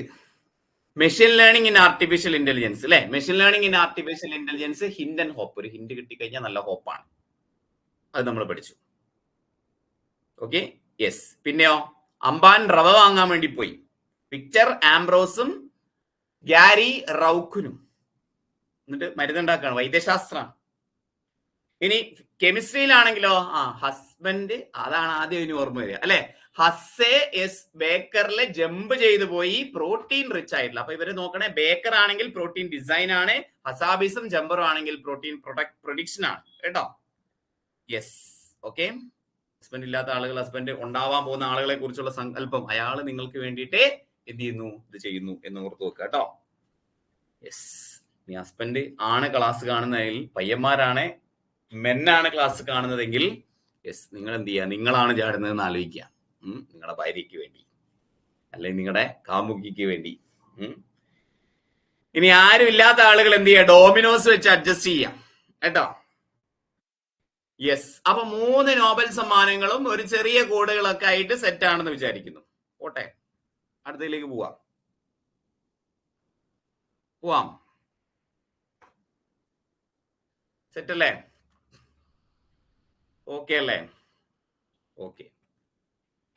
machine learning in artificial intelligence അല്ലെ? Machine learning in artificial intelligence, hint and hope. ഒരു ഹിന്റ് കിട്ടിക്കഴിഞ്ഞാൽ നല്ല ഹോപ്പാണ്. അത് നമ്മൾ പഠിച്ചു. Okay, yes. പിന്നെയോ, അംബാൻ റവ വാങ്ങാൻ വേണ്ടി പോയി. വിക്ടർ ആംബ്രോസും ഗ്യാരി റൌഖുനും എന്നിട്ട് മരുന്നുണ്ടാക്കാണ്, വൈദ്യശാസ്ത്രമാണ്. ഇനി കെമിസ്ട്രിയിലാണെങ്കിലോ ഹസ്ബൻഡ്, അതാണ് ആദ്യം ഇനി ഓർമ്മ വരിക അല്ലെ? ഹസ്സെ, യെസ്, ബേക്കറിലെ ജമ്പ് ചെയ്തു പോയി, പ്രോട്ടീൻ റിച്ച് ആയിട്ടുള്ള. അപ്പൊ ഇവര് നോക്കണേ, ബേക്കർ ആണെങ്കിൽ പ്രോട്ടീൻ ഡിസൈൻ ആണ്, ഹസാബിസും ജമ്പറും ആണെങ്കിൽ പ്രോട്ടീൻ പ്രൊഡിക്ഷൻ ആണ് കേട്ടോ. Yes, okay. ഹസ്ബൻഡ് ഇല്ലാത്ത ആളുകൾ, ഹസ്ബൻഡ് ഉണ്ടാവാൻ പോകുന്ന ആളുകളെ കുറിച്ചുള്ള സങ്കല്പം, അയാള് നിങ്ങൾക്ക് വേണ്ടിയിട്ട് എന്ത് ചെയ്യുന്നു, ഇത് ചെയ്യുന്നു എന്ന് ഓർത്ത് വെക്കുക കേട്ടോ. യെസ്, നീ ഹസ്ബൻഡ് ആണ് ക്ലാസ് കാണുന്നതെങ്കിൽ, പയ്യന്മാരാണ്, മെന്നാണ് ക്ലാസ് കാണുന്നതെങ്കിൽ, യെസ്, നിങ്ങൾ എന്ത് ചെയ്യുക, നിങ്ങളാണ് ചാടുന്നതെന്ന് ആലോചിക്കുക. നിങ്ങളുടെ ഭാര്യയ്ക്ക് വേണ്ടി അല്ലെങ്കിൽ നിങ്ങളുടെ കാമുകിക്ക് വേണ്ടി. ഇനി ആരും ഇല്ലാത്ത ആളുകൾ എന്ത് ചെയ്യുക, ഡോമിനോസ് വെച്ച് അഡ്ജസ്റ്റ് ചെയ്യാം കേട്ടോ. യെസ്, അപ്പൊ 3 നോബൽ സമ്മാനങ്ങളും ഒരു ചെറിയ കോഡുകളൊക്കെ ആയിട്ട് സെറ്റ് ആണെന്ന് വിചാരിക്കുന്നു. പോട്ടെ, അടുത്തതിലേക്ക് പോവാം. സെറ്റ് അല്ലേ? ഓക്കെ അല്ലേ? ഓക്കെ,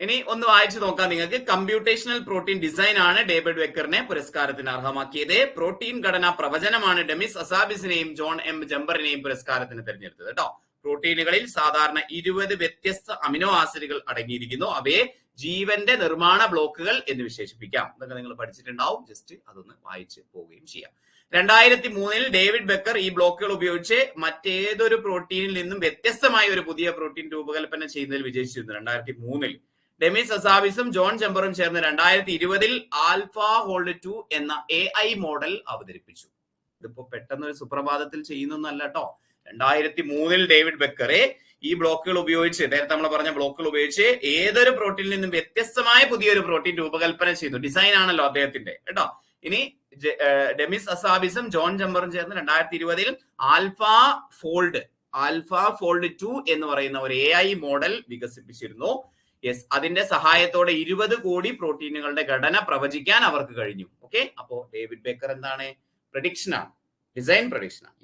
ഇനി ഒന്ന് വായിച്ചു നോക്കാം നിങ്ങൾക്ക്. കമ്പ്യൂട്ടേഷണൽ പ്രോട്ടീൻ ഡിസൈൻ ആണ് ഡേവിഡ് വെക്കറിനെ പുരസ്കാരത്തിന് അർഹമാക്കിയത്. പ്രോട്ടീൻ ഘടന പ്രവചനമാണ് ഡെമിസ് ഹസാബിസിനെയും ജോൺ എം ജംബറിനെയും പുരസ്കാരത്തിന് തിരഞ്ഞെടുത്തത് കേട്ടോ. പ്രോട്ടീനുകളിൽ സാധാരണ 20 വ്യത്യസ്ത അമിനോ ആസിഡുകൾ അടങ്ങിയിരിക്കുന്നു. അവയെ ജീവന്റെ നിർമ്മാണ ബ്ലോക്കുകൾ എന്ന് വിശേഷിപ്പിക്കാം. ഇതൊക്കെ നിങ്ങൾ പഠിച്ചിട്ടുണ്ടാവും. ജസ്റ്റ് അതൊന്ന് വായിച്ച് പോവുകയും ചെയ്യാം. 2003 ഡേവിഡ് ബെക്കർ ഈ ബ്ലോക്കുകൾ ഉപയോഗിച്ച് മറ്റേതൊരു പ്രോട്ടീനിൽ നിന്നും വ്യത്യസ്തമായ ഒരു പുതിയ പ്രോട്ടീൻ രൂപകൽപ്പന ചെയ്യുന്നതിൽ വിജയിച്ചിരുന്നു. 2003 ഡെമിസ് ഹസാബിസും ജോൺ ജംബറും ചേർന്ന് 2020 ആൽഫ ഹോൾഡ് 2 എന്ന AI മോഡൽ അവതരിപ്പിച്ചു. ഇതിപ്പോ പെട്ടെന്ന് ഒരു സുപ്രഭാതത്തിൽ ചെയ്യുന്നൊന്നല്ല കേട്ടോ. 2003 ഡേവിഡ് ബെക്കറെ ഈ ബ്ലോക്കുകൾ ഉപയോഗിച്ച്, നേരത്തെ നമ്മൾ പറഞ്ഞ ബ്ലോക്കുകൾ ഉപയോഗിച്ച് ഏതൊരു പ്രോട്ടീനിൽ നിന്നും വ്യത്യസ്തമായ പുതിയൊരു പ്രോട്ടീൻ രൂപകൽപ്പന ചെയ്തു. ഡിസൈൻ ആണല്ലോ അദ്ദേഹത്തിന്റെ കേട്ടോ. ഇനി ഡെമിസ് അസാബിസും ജോൺ ജമ്പറും ചേർന്ന് 2020 ആൽഫ ഫോൾഡ് 2 എന്ന് പറയുന്ന ഒരു AI മോഡൽ വികസിപ്പിച്ചിരുന്നു. യെസ്, അതിന്റെ സഹായത്തോടെ 20 കോടി പ്രോട്ടീനുകളുടെ ഘടന പ്രവചിക്കാൻ അവർക്ക് കഴിഞ്ഞു. ഓക്കെ, അപ്പോ ഡേവിഡ് ബേക്കർ എന്താണ്? പ്രഡിക്ഷൻ ആണ്, ഡിസൈൻ പ്രഡിക്ഷൻ ആണ്.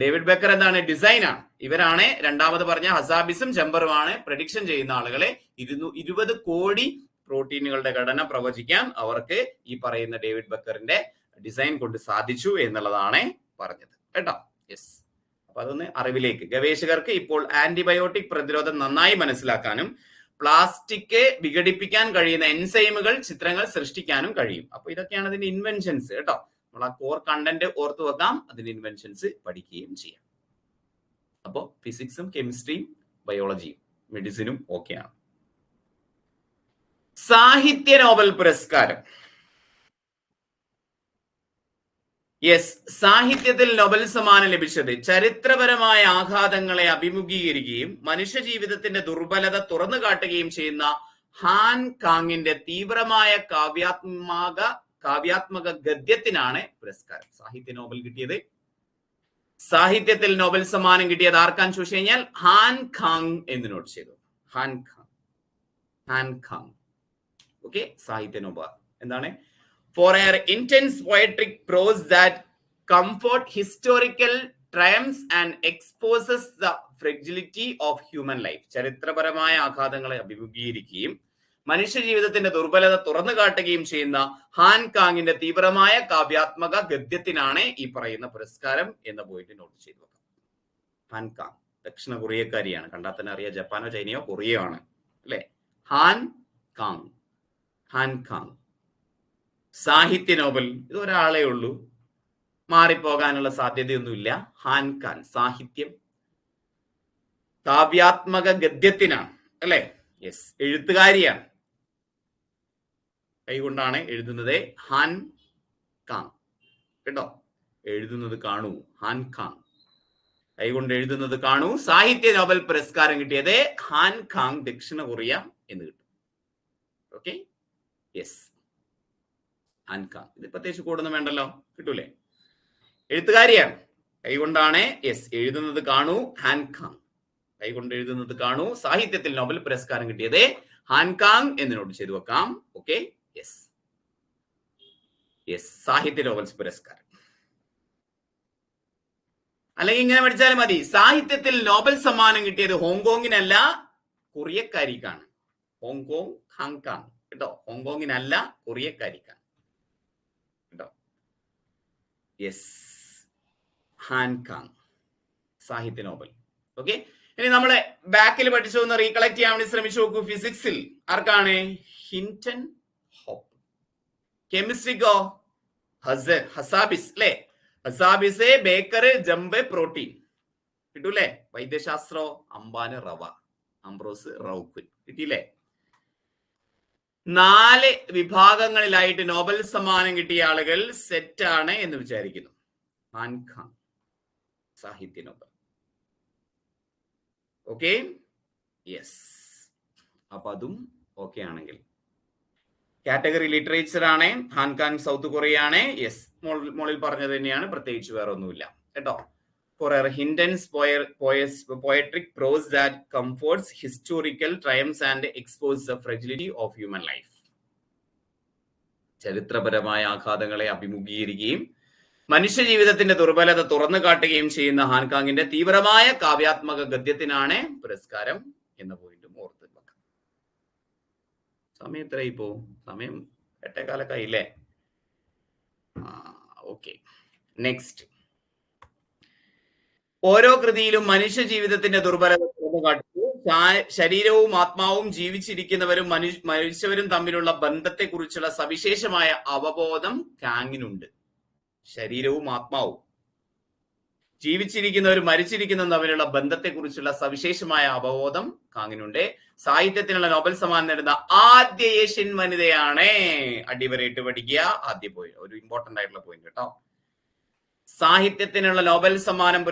ഡേവിഡ് ബേക്കർ എന്താണ്? ഡിസൈൻ ആണ്. ഇവരാണ് രണ്ടാമത് പറഞ്ഞ ഹസാബിസും ജമ്പറുമാണ് പ്രഡിക്ഷൻ ചെയ്യുന്ന ആളുകളെ. 20 കോടി പ്രോട്ടീനുകളുടെ ഘടന പ്രവചിക്കാൻ അവർക്ക് ഈ പറയുന്ന ഡേവിഡ് ബക്കറിന്റെ ഡിസൈൻ കൊണ്ട് സാധിച്ചു എന്നുള്ളതാണ് പറഞ്ഞത് കേട്ടോ. യെസ്, അപ്പൊ അതൊന്ന് അറിവിലേക്ക്. ഗവേഷകർക്ക് ഇപ്പോൾ ആന്റിബയോട്ടിക് പ്രതിരോധം നന്നായി മനസ്സിലാക്കാനും പ്ലാസ്റ്റിക് വിഘടിപ്പിക്കാൻ കഴിയുന്ന എൻസൈമുകൾ ചിത്രങ്ങൾ സൃഷ്ടിക്കാനും കഴിയും. അപ്പൊ ഇതൊക്കെയാണ് അതിന്റെ ഇൻവെൻഷൻസ് കേട്ടോ. നമ്മൾ ആ കോർ കണ്ടന്റ് ഓർത്തു വെക്കാം, അതിന്റെ ഇൻവെൻഷൻസ് പഠിക്കുകയും ചെയ്യാം. അപ്പോ ഫിസിക്സും കെമിസ്ട്രിയും ബയോളജിയും മെഡിസിനും ഓക്കെയാണ്. സാഹിത്യ നോബൽ പുരസ്കാരം. യെസ്, സാഹിത്യത്തിൽ നൊബൽ സമ്മാനം ലഭിച്ചത് ചരിത്രപരമായ ആഘാതങ്ങളെ അഭിമുഖീകരിക്കുകയും മനുഷ്യ ജീവിതത്തിന്റെ ദുർബലത തുറന്നു കാട്ടുകയും ചെയ്യുന്ന ഹാൻ കാങ്ങിന്റെ തീവ്രമായ കാവ്യാത്മക ഗദ്യത്തിനാണ് പുരസ്കാരം. സാഹിത്യ നോബൽ കിട്ടിയത്, സാഹിത്യത്തിൽ നോബൽ സമ്മാനം കിട്ടിയത് ആർക്കാന്ന് ചോദിച്ചു കഴിഞ്ഞാൽ ഹാൻ കാങ് എന്ന് നോട്ട് ചെയ്തു. Han Kang. ഓക്കെ, സാഹിത്യ നോബൽ എന്താണ്? For her intense poetic prose that comfort historical triumphs and exposes the fragility of human life. ചരിത്രപരമായ ആഘാതങ്ങളെ അഭിമുഖീകരിക്കുകയും മനുഷ്യ ജീവിതത്തിന്റെ ദുർബലത തുറന്നു കാട്ടുകയും ചെയ്യുന്ന ഹാൻ കാങ്ങിന്റെ തീവ്രമായ കാവ്യാത്മക ഗദ്യത്തിനാണ് ഈ പറയുന്ന പുരസ്കാരം എന്ന പോയിന്റ് നോട്ട് ചെയ്തു. ഹാൻ കാങ് ദക്ഷിണ കൊറിയക്കാരിയാണ്. കണ്ടാൽ തന്നെ അറിയാം ജപ്പാനോ ചൈനയോ കൊറിയയോ ആണ് അല്ലെ. Han Kang. സാഹിത്യ നോബൽ ഇത് ഒരാളെ ഉള്ളൂ, മാറിപ്പോകാനുള്ള സാധ്യതയൊന്നുമില്ല. ഹാൻ കാൻ സാഹിത്യം കാവ്യാത്മക ഗദ്യത്തിനാണ് അല്ലെ. യെസ്, എഴുത്തുകാരിയാണ്, കൈകൊണ്ടാണ് എഴുതുന്നത്. ഹാൻ കാങ് കേട്ടോ, എഴുതുന്നത് കാണൂ. ഹാൻ കാങ് കൈകൊണ്ട് എഴുതുന്നത് കാണൂ. സാഹിത്യ നോബൽ പുരസ്കാരം കിട്ടിയത് ഹാൻ കാങ്, ദക്ഷിണ കൊറിയ എന്ന് കിട്ടും. Okay, yes, Han Kang. ഇത് പ്രത്യേകിച്ച് കൂടുതൽ വേണ്ടല്ലോ, കിട്ടൂലേ. എഴുത്തുകാരിയാണ്, കൈകൊണ്ടാണ് യെസ് എഴുതുന്നത് കാണൂ. ഹാൻ കാങ് കൈകൊണ്ട് എഴുതുന്നത് കാണൂ. സാഹിത്യത്തിൽ നോബൽ പുരസ്കാരം കിട്ടിയത് ഹാൻ കാങ് എന്ന് നോട്ട് ചെയ്തു വെക്കാം. ഓക്കെ, യെസ്, സാഹിത്യ നോബൽ പുരസ്കാരം. അല്ലെങ്കിൽ ഇങ്ങനെ പഠിച്ചാലും മതി. സാഹിത്യത്തിൽ നോബൽ സമ്മാനം കിട്ടിയത് ഹോങ്കോങ്ങിനല്ല, കൊറിയക്കാരിക്കാണ്. ഹോങ്കോങ്, ഹാങ്കാങ് കേട്ടോ. ഹോങ്കോങ്ങിനല്ല, കൊറിയക്കാരിക്കാണ് കേട്ടോ. യെസ്, ഹാൻ കാങ് സാഹിത്യ നോബൽ. ഓക്കെ, ഇനി നമ്മളെ ബാക്കിൽ പഠിച്ചു ഒന്ന് റീകളക്ട് ചെയ്യാൻ വേണ്ടി ശ്രമിച്ചു നോക്കൂ. ഫിസിക്സിൽ ആർക്കാണ്? ഹിൻറ്റൺ ഹോപ്പ്. കെമിസ്ട്രിക്കോ ഹസാബിസ് അല്ലെ. ഹസാബിസ്, ബേക്കർ, ജംബ്, പ്രോട്ടീൻ കിട്ടൂല്ലേ. വൈദ്യശാസ്ത്രോ അംബാന് റവ, അംബ്രോസ് റൌക്വിൻ കിട്ടിയില്ലേ. 4 വിഭാഗങ്ങളിലായിട്ട് നോബൽ സമ്മാനം കിട്ടിയ ആളുകൾ സെറ്റാണ് എന്ന് വിചാരിക്കുന്നു. ഹാൻ കാങ് സാഹിത്യ നോബൽ. ഓക്കെ, യെസ്, അപ്പൊ അതും ഓക്കെ ആണെങ്കിൽ കാറ്റഗറി ലിറ്ററേച്ചർ ആണ്. ഹാൻ കാങ് സൗത്ത് കൊറിയ ആണ്. യെസ്, മോളിൽ പറഞ്ഞത് തന്നെയാണ്, പ്രത്യേകിച്ച് വേറെ ഒന്നുമില്ല കേട്ടോ. For her intense poetic prose that comforts historical triumphs and exposes the fragility of human life. ചരിത്രപരമായ ആഘാതങ്ങളെ അഭിമുഖീകരിക്കുകയും മനുഷ്യ ജീവിതത്തിന്റെ ദുർബലത തുറന്നു കാട്ടുകയും ചെയ്യുന്ന ഹാൻ കാങ്ങിന്റെ തീവ്രമായ കാവ്യാത്മക ഗദ്യത്തിനാണ് പുരസ്കാരം എന്ന പോയിന്റും ഓർത്ത് വെക്കാം. സമയം എത്രയായി ഇപ്പോ? സമയം 8:15 ആയില്ലേ. Okay, next. ഓരോ കൃതിയിലും മനുഷ്യ ജീവിതത്തിന്റെ ദുർബലത തുറന്നു കാട്ടുന്നു. ശരീരവും ആത്മാവും ജീവിച്ചിരിക്കുന്നവരും മരിച്ചവരും തമ്മിലുള്ള ബന്ധത്തെക്കുറിച്ചുള്ള സവിശേഷമായ അവബോധം കാങ്ങിനുണ്ട്. ശരീരവും ആത്മാവും ജീവിച്ചിരിക്കുന്നവരും മരിച്ചിരിക്കുന്നതും തമ്മിലുള്ള ബന്ധത്തെക്കുറിച്ചുള്ള സവിശേഷമായ അവബോധം കാങ്ങിനുണ്ട്. സാഹിത്യത്തിനുള്ള നോബൽ സമ്മാനം നേടുന്ന ആദ്യ ഏഷ്യൻ വനിതയാണ്. അടിവരയിട്ട് പഠിക്കുക. ആദ്യ പോയിന്റ്, ഒരു ഇമ്പോർട്ടന്റ് ആയിട്ടുള്ള പോയിന്റ് കേട്ടോ. സാഹിത്യത്തിനുള്ള നോബൽ സമ്മാനം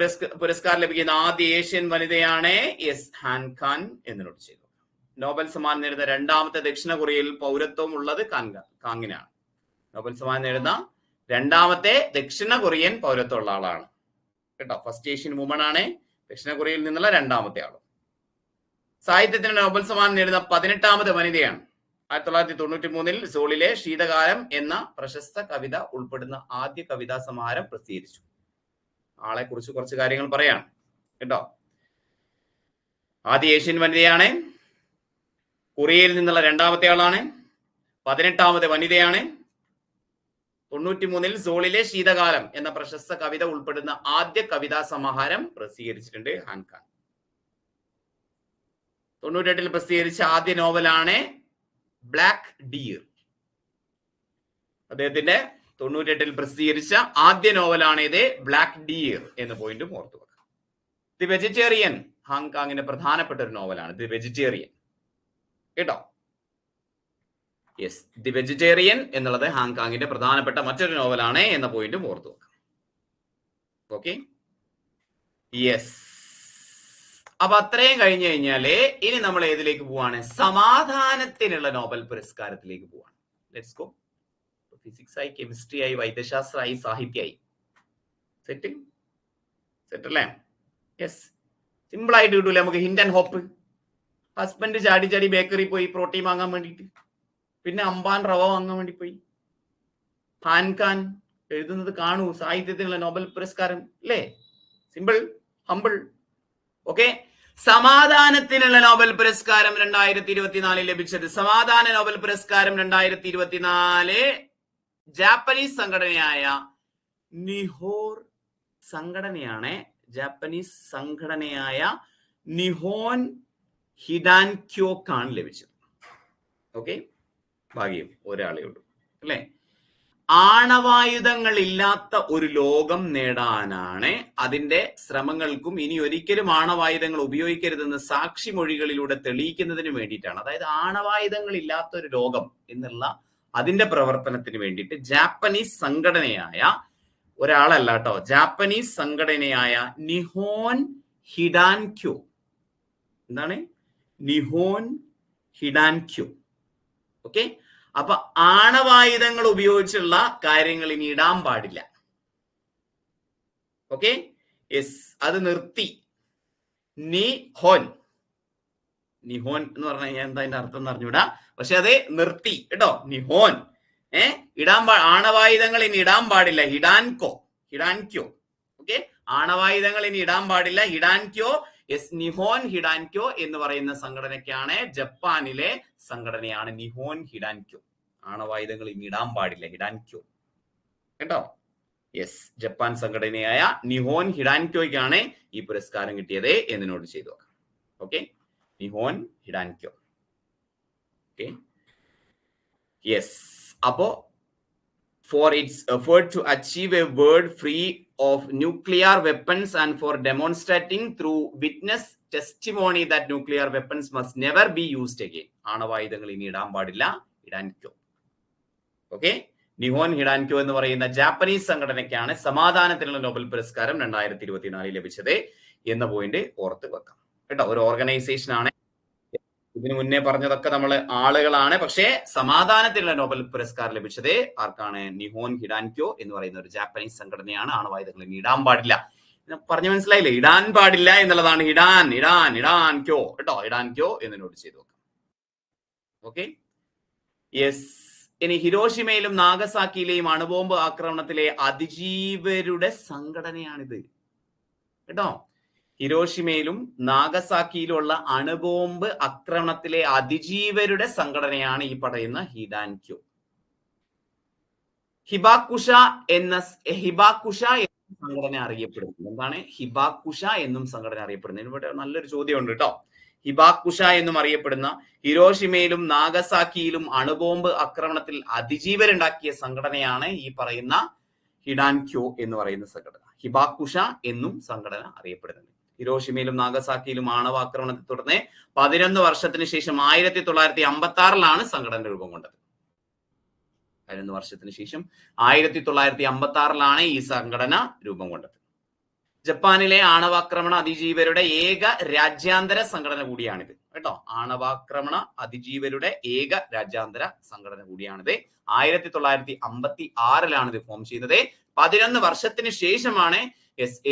പുരസ്കാരം ലഭിക്കുന്ന ആദ്യ ഏഷ്യൻ വനിതയാണ് ഹാൻ ഖാൻ എന്ന് നോട്ട് ചെയ്തു. നോബൽ സമ്മാനം നേടുന്ന രണ്ടാമത്തെ ദക്ഷിണ കൊറിയയിൽ പൗരത്വം ഉള്ളത് കാങ്ങിനാണ്. നോബൽ സമ്മാനം നേടുന്ന രണ്ടാമത്തെ ദക്ഷിണ കൊറിയൻ പൗരത്വം ഉള്ള ആളാണ് കേട്ടോ. ഫസ്റ്റ് ഏഷ്യൻ വുമൺ ആണ്, ദക്ഷിണ കൊറിയയിൽ നിന്നുള്ള രണ്ടാമത്തെ ആള്. സാഹിത്യത്തിന് നോബൽ സമ്മാനം നേടുന്ന 18ാമത് വനിതയാണ്. 1993 സോളിലെ ശീതകാലം എന്ന പ്രശസ്ത കവിത ഉൾപ്പെടുന്ന ആദ്യ കവിതാ സമാഹാരം പ്രസിദ്ധീകരിച്ചു. ആളെ കുറിച്ച് കുറച്ച് കാര്യങ്ങൾ പറയാം കേട്ടോ. ആദ്യ ഏഷ്യൻ വനിതയാണ്, കൊറിയയിൽ നിന്നുള്ള രണ്ടാമത്തെ ആളാണ്, 18ാമത് വനിതയാണ്, 93 സോളിലെ ശീതകാലം എന്ന പ്രശസ്ത കവിത ഉൾപ്പെടുന്ന ആദ്യ കവിതാ സമാഹാരം പ്രസിദ്ധീകരിച്ചിട്ടുണ്ട് ഹാൻ ഖാൻ. 98 പ്രസിദ്ധീകരിച്ച ആദ്യ നോവലാണ് ബ്ലാക്ക് ഡിയർ. അദ്ദേഹത്തിന്റെ 98 പ്രസിദ്ധീകരിച്ച ആദ്യ നോവലാണ് ഇത് ബ്ലാക്ക് ഡിയർ എന്ന പോയിന്റും ഓർത്തു വെക്കാം. ദി വെജിറ്റേറിയൻ ഹാങ്കാങ്ങിന്റെ പ്രധാനപ്പെട്ട ഒരു നോവലാണ് ദി വെജിറ്റേറിയൻ കേട്ടോ. യെസ്, ദി വെജിറ്റേറിയൻ എന്നുള്ളത് ഹാങ്കാങ്ങിന്റെ പ്രധാനപ്പെട്ട മറ്റൊരു നോവലാണ് എന്ന പോയിന്റും ഓർത്തു വെക്കാം. Okay, yes. അപ്പൊ അത്രയും കഴിഞ്ഞു കഴിഞ്ഞാല് ഇനി നമ്മൾ ഏതിലേക്ക് പോവാണ്? സമാധാനത്തിനുള്ള നോബൽ പുരസ്കാരത്തിലേക്ക് പോവാണ്. Let's go. ഫിസിക്സ് ആയി, കെമിസ്ട്രി ആയി, വൈദ്യശാസ്ത്രമായി, സാഹിത്യമായി. സെറ്റ് അല്ലേ? യെസ്, സിമ്പിൾ ആയിട്ട് കിട്ടൂല നമുക്ക്. Hint and hope. ഹസ്ബൻഡ് ചാടി ചാടി ബേക്കറി പോയി പ്രോട്ടീൻ വാങ്ങാൻ വേണ്ടിയിട്ട്, പിന്നെ അമ്പാൻ റവ വാങ്ങാൻ വേണ്ടി പോയി. ഹാൻ ഖാൻ എഴുതുന്നത് കാണൂ, സാഹിത്യത്തിനുള്ള നോബൽ പുരസ്കാരം അല്ലേ? Simple, humble. ഓക്കെ, സമാധാനത്തിനുള്ള നോബൽ പുരസ്കാരം 2024 ലഭിച്ചത്. സമാധാന നോബൽ പുരസ്കാരം 2024 ജാപ്പനീസ് സംഘടനയായ നിഹോർ സംഘടനയാണ്. ജാപ്പനീസ് സംഘടനയായ നിഹോൻ ഹിഡാൻക്യോക്കാണ് ലഭിച്ചത്. ഓക്കെ, ഭാഗ്യം ഒരാളേ ഉള്ളൂ അല്ലേ? ആണവായുധങ്ങൾ ഇല്ലാത്ത ഒരു ലോകം നേടാനാണ് അതിന്റെ ശ്രമങ്ങൾക്കും ഇനി ഒരിക്കലും ആണവായുധങ്ങൾ ഉപയോഗിക്കരുതെന്ന് സാക്ഷിമൊഴികളിലൂടെ തെളിയിക്കുന്നതിന് വേണ്ടിയിട്ടാണ്. അതായത് ആണവായുധങ്ങൾ ഇല്ലാത്ത ഒരു ലോകം എന്നുള്ള അതിന്റെ പ്രവർത്തനത്തിന് വേണ്ടിയിട്ട് ജാപ്പനീസ് സംഘടനയായ ഒരാളല്ല കേട്ടോ, ജാപ്പനീസ് സംഘടനയായ നിഹോൻ ഹിഡാൻക്യോ. എന്താണ്? നിഹോൻ ഹിഡാൻക്യോ. ഓക്കെ, അപ്പൊ ആണവായുധങ്ങൾ ഉപയോഗിച്ചുള്ള കാര്യങ്ങൾ ഇനി ഇടാൻ പാടില്ല. ഓക്കെ, യെസ്, അത് നിർത്തി. നിഹോൻ എന്ന് പറഞ്ഞു കഴിഞ്ഞാൽ എന്താ അതിന്റെ അർത്ഥം എന്ന് അറിഞ്ഞൂടാ, പക്ഷെ അത് നിർത്തി കേട്ടോ. നിഹോൻ ആണവായുധങ്ങൾ ഇനി ഇടാൻ പാടില്ല. ഹിഡാൻക്യോ. ഓക്കെ, ആണവായുധങ്ങൾ ഇനി ഇടാൻ പാടില്ല. ഹിഡാൻക്യോ, യെസ്, നിഹോൻ ഹിഡാൻക്യോ എന്ന് പറയുന്ന സംഘടനയ്ക്കാണ്, ജപ്പാനിലെ സംഘടനയാണ് നിഹോൻ ഹിഡാൻക്യോ. ആണവായുധങ്ങൾ ഇനി ഇടാൻ പാടില്ല, ഹിഡാൻക്യോ കേട്ടോ. യെസ്, ജപ്പാൻ സംഘടനയായ നിഹോൻ ഹിഡാൻക്യോയ്ക്കാണ് ഈ പുരസ്കാരം കിട്ടിയത് എന്ന് നോട്ട് ചെയ്തു നോക്കാം. Okay, Nihon Hidankyo. Okay, yes. അപ്പോ for its effort to achieve a world free of nuclear weapons and for demonstrating through witness testimony that nuclear weapons must never be used again. ആണവായുധങ്ങൾ ഇനി ഇടാൻ പാടില്ല, ഹിഡാൻക്യോ. Okay, Nihon ഹിഡാൻക്യോ എന്ന് പറയുന്ന Japanese സംഘടനയ്ക്കാണ് സമാധാനത്തിനുള്ള Nobel പുരസ്കാരം 2024 ലഭിച്ചത് എന്ന point ഓർത്ത് വെക്കാം കേട്ടോ. ഒരു ഓർഗനൈസേഷൻ ആണ്. ഇതിനു മുന്നേ പറഞ്ഞതൊക്കെ നമ്മൾ ആളുകളാണ്, പക്ഷേ സമാധാനത്തിനുള്ള നോബൽ പുരസ്കാരം ലഭിച്ചത് ആർക്കാണ്? നിഹോൻ ഹിഡാൻക്യോ എന്ന് പറയുന്ന ഒരു ജാപ്പനീസ് സംഘടനയാണ്. ആണവായുധങ്ങൾ ഇനി ഇടാൻ പാടില്ല. പറഞ്ഞു മനസ്സിലായില്ലേ? ഇടാൻ പാടില്ല എന്നുള്ളതാണ് ഹിഡാൻക്യോ കേട്ടോ. ഹിഡാൻക്യോ എന്ന് നോട്ട് ചെയ്തു നോക്കാം. Okay, yes. ഇനി ഹിരോഷിമയിലും നാഗസാക്കിയിലെയും അണുബോംബ് ആക്രമണത്തിലെ അതിജീവരുടെ സംഘടനയാണിത് കേട്ടോ. ഹിരോഷിമയിലും നാഗസാക്കിയിലുള്ള അണുബോംബ് ആക്രമണത്തിലെ അതിജീവരുടെ സംഘടനയാണ് ഈ പറയുന്ന ഹിഡാൻക്യോ. ഹിബാക്കുഷ എന്ന സംഘടന അറിയപ്പെടുന്നത്. എന്താണ് ഹിബാക്കുഷ എന്നും സംഘടന അറിയപ്പെടുന്നത്? ഇവിടെ നല്ലൊരു ചോദ്യമുണ്ട് കേട്ടോ. ഹിബാക്കുഷ എന്നും അറിയപ്പെടുന്ന ഹിരോഷിമയിലും നാഗസാക്കിയിലും അണുബോംബ് ആക്രമണത്തിൽ അതിജീവരുണ്ടാക്കിയ സംഘടനയാണ് ഈ പറയുന്ന ഹിഡാൻക്യോ എന്ന് പറയുന്ന സംഘടന. ഹിബാക്കുഷ എന്നും സംഘടന അറിയപ്പെടുന്നത്. ഹിരോഷിമയിലും നാഗസാക്കിയിലും ആണവാക്രമണത്തെ തുടർന്ന് 11 വർഷത്തിന് ശേഷം 1956 സംഘടന രൂപം കൊണ്ടത്. 11 വർഷത്തിന് ശേഷം 1956 ഈ സംഘടന രൂപം കൊണ്ടത്. ജപ്പാനിലെ ആണവാക്രമണ അതിജീവരുടെ ഏക രാജ്യാന്തര സംഘടന കൂടിയാണിത് കേട്ടോ. ആണവാക്രമണ അതിജീവരുടെ ഏക രാജ്യാന്തര സംഘടന കൂടിയാണിത്. 1956 ഇത് ഫോം ചെയ്യുന്നത്. 11 വർഷത്തിന് ശേഷമാണ്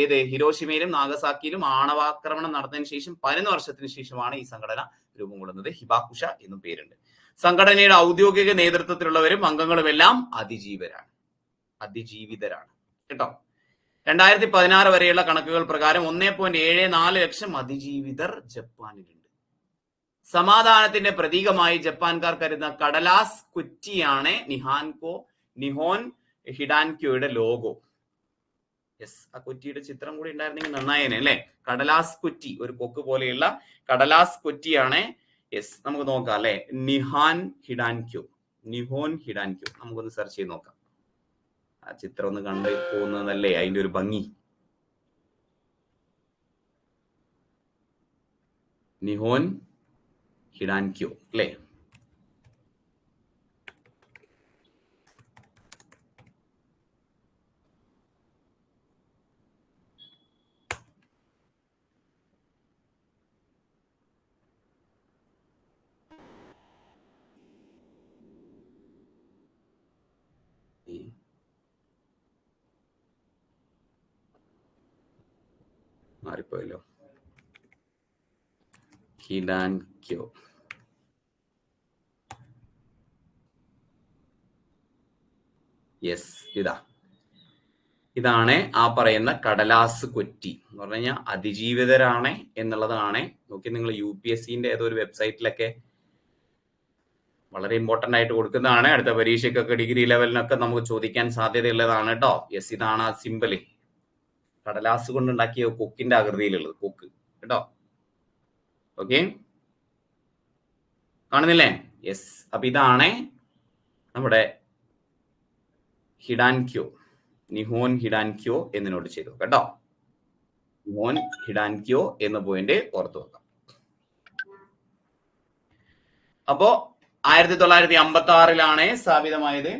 ഏത് ഹിരോഷിമയിലും നാഗസാക്കിയിലും ആണവാക്രമണം നടന്നതിന് ശേഷം 11 വർഷത്തിന് ശേഷമാണ് ഈ സംഘടന രൂപം കൊള്ളുന്നത്. ഹിബാകുഷ എന്നും പേരുണ്ട്. സംഘടനയുടെ ഔദ്യോഗിക നേതൃത്വത്തിലുള്ളവരും അംഗങ്ങളുമെല്ലാം അതിജീവിതരാണ് കേട്ടോ. 2016 വരെയുള്ള കണക്കുകൾ പ്രകാരം 1.74 ലക്ഷം അതിജീവിതർ ജപ്പാനിലുണ്ട്. സമാധാനത്തിന്റെ പ്രതീകമായി ജപ്പാൻകാർ കരുതുന്ന കടലാസ് കുറ്റിയാണ് നിഹോൻ ഹിഡാൻക്യോയുടെ ലോഗോ. യെസ്, ആ കുറ്റിയുടെ ചിത്രം കൂടി ഉണ്ടായിരുന്നെങ്കിൽ നന്നായേനെ അല്ലെ. കടലാസ് കുറ്റി, ഒരു കൊക്ക് പോലെയുള്ള കടലാസ് കുറ്റിയാണ്. യെസ്, നമുക്ക് നോക്കാം അല്ലെ. നിഹോൻ ഹിഡാൻക്യോ നമുക്കൊന്ന് സെർച്ച് ചെയ്ത് നോക്കാം. ആ ചിത്രം ഒന്ന് കണ്ട് പോകുന്നതല്ലേ അതിന്റെ ഒരു ഭംഗി. നിഹോൻ ഹിഡാൻക്യോ അല്ലേ. മാറിപ്പോയല്ലോ. ഹിഡാൻക്യോ യെസ്, ഇതാണ് ആ പറയുന്ന കടലാസ് കുറ്റി എന്ന് പറഞ്ഞു കഴിഞ്ഞാൽ അതിജീവിതരാണ് എന്നുള്ളതാണ്. നോക്കി നിങ്ങൾ UPSCന്റെ ഏതോ ഒരു വെബ്സൈറ്റിലൊക്കെ വളരെ ഇമ്പോർട്ടന്റ് ആയിട്ട് കൊടുക്കുന്നതാണ്. അടുത്ത പരീക്ഷയ്ക്കൊക്കെ ഡിഗ്രി ലെവലിനൊക്കെ നമുക്ക് ചോദിക്കാൻ സാധ്യതയുള്ളതാണ് കേട്ടോ. യെസ്, ഇതാണ് ആ സിമ്പിള്, കടലാസ് കൊണ്ടുണ്ടാക്കിയ കൊക്കിന്റെ ആകൃതിയിലുള്ളത് കൊക്ക് കേട്ടോ. ഓക്കെ, കാണുന്നില്ലേ? യെസ്, അപ്പൊ ഇതാണ് നമ്മുടെ നിഹോൻ ഹിഡാൻക്യോ എന്ന് നോട്ട് ചെയ്തു കേട്ടോ. നിഹോൻ ഹിഡാൻക്യോ എന്ന പോയിന്റ് ഓർത്തു വെക്കാം. അപ്പോ 1956 സ്ഥാപിതമായത്.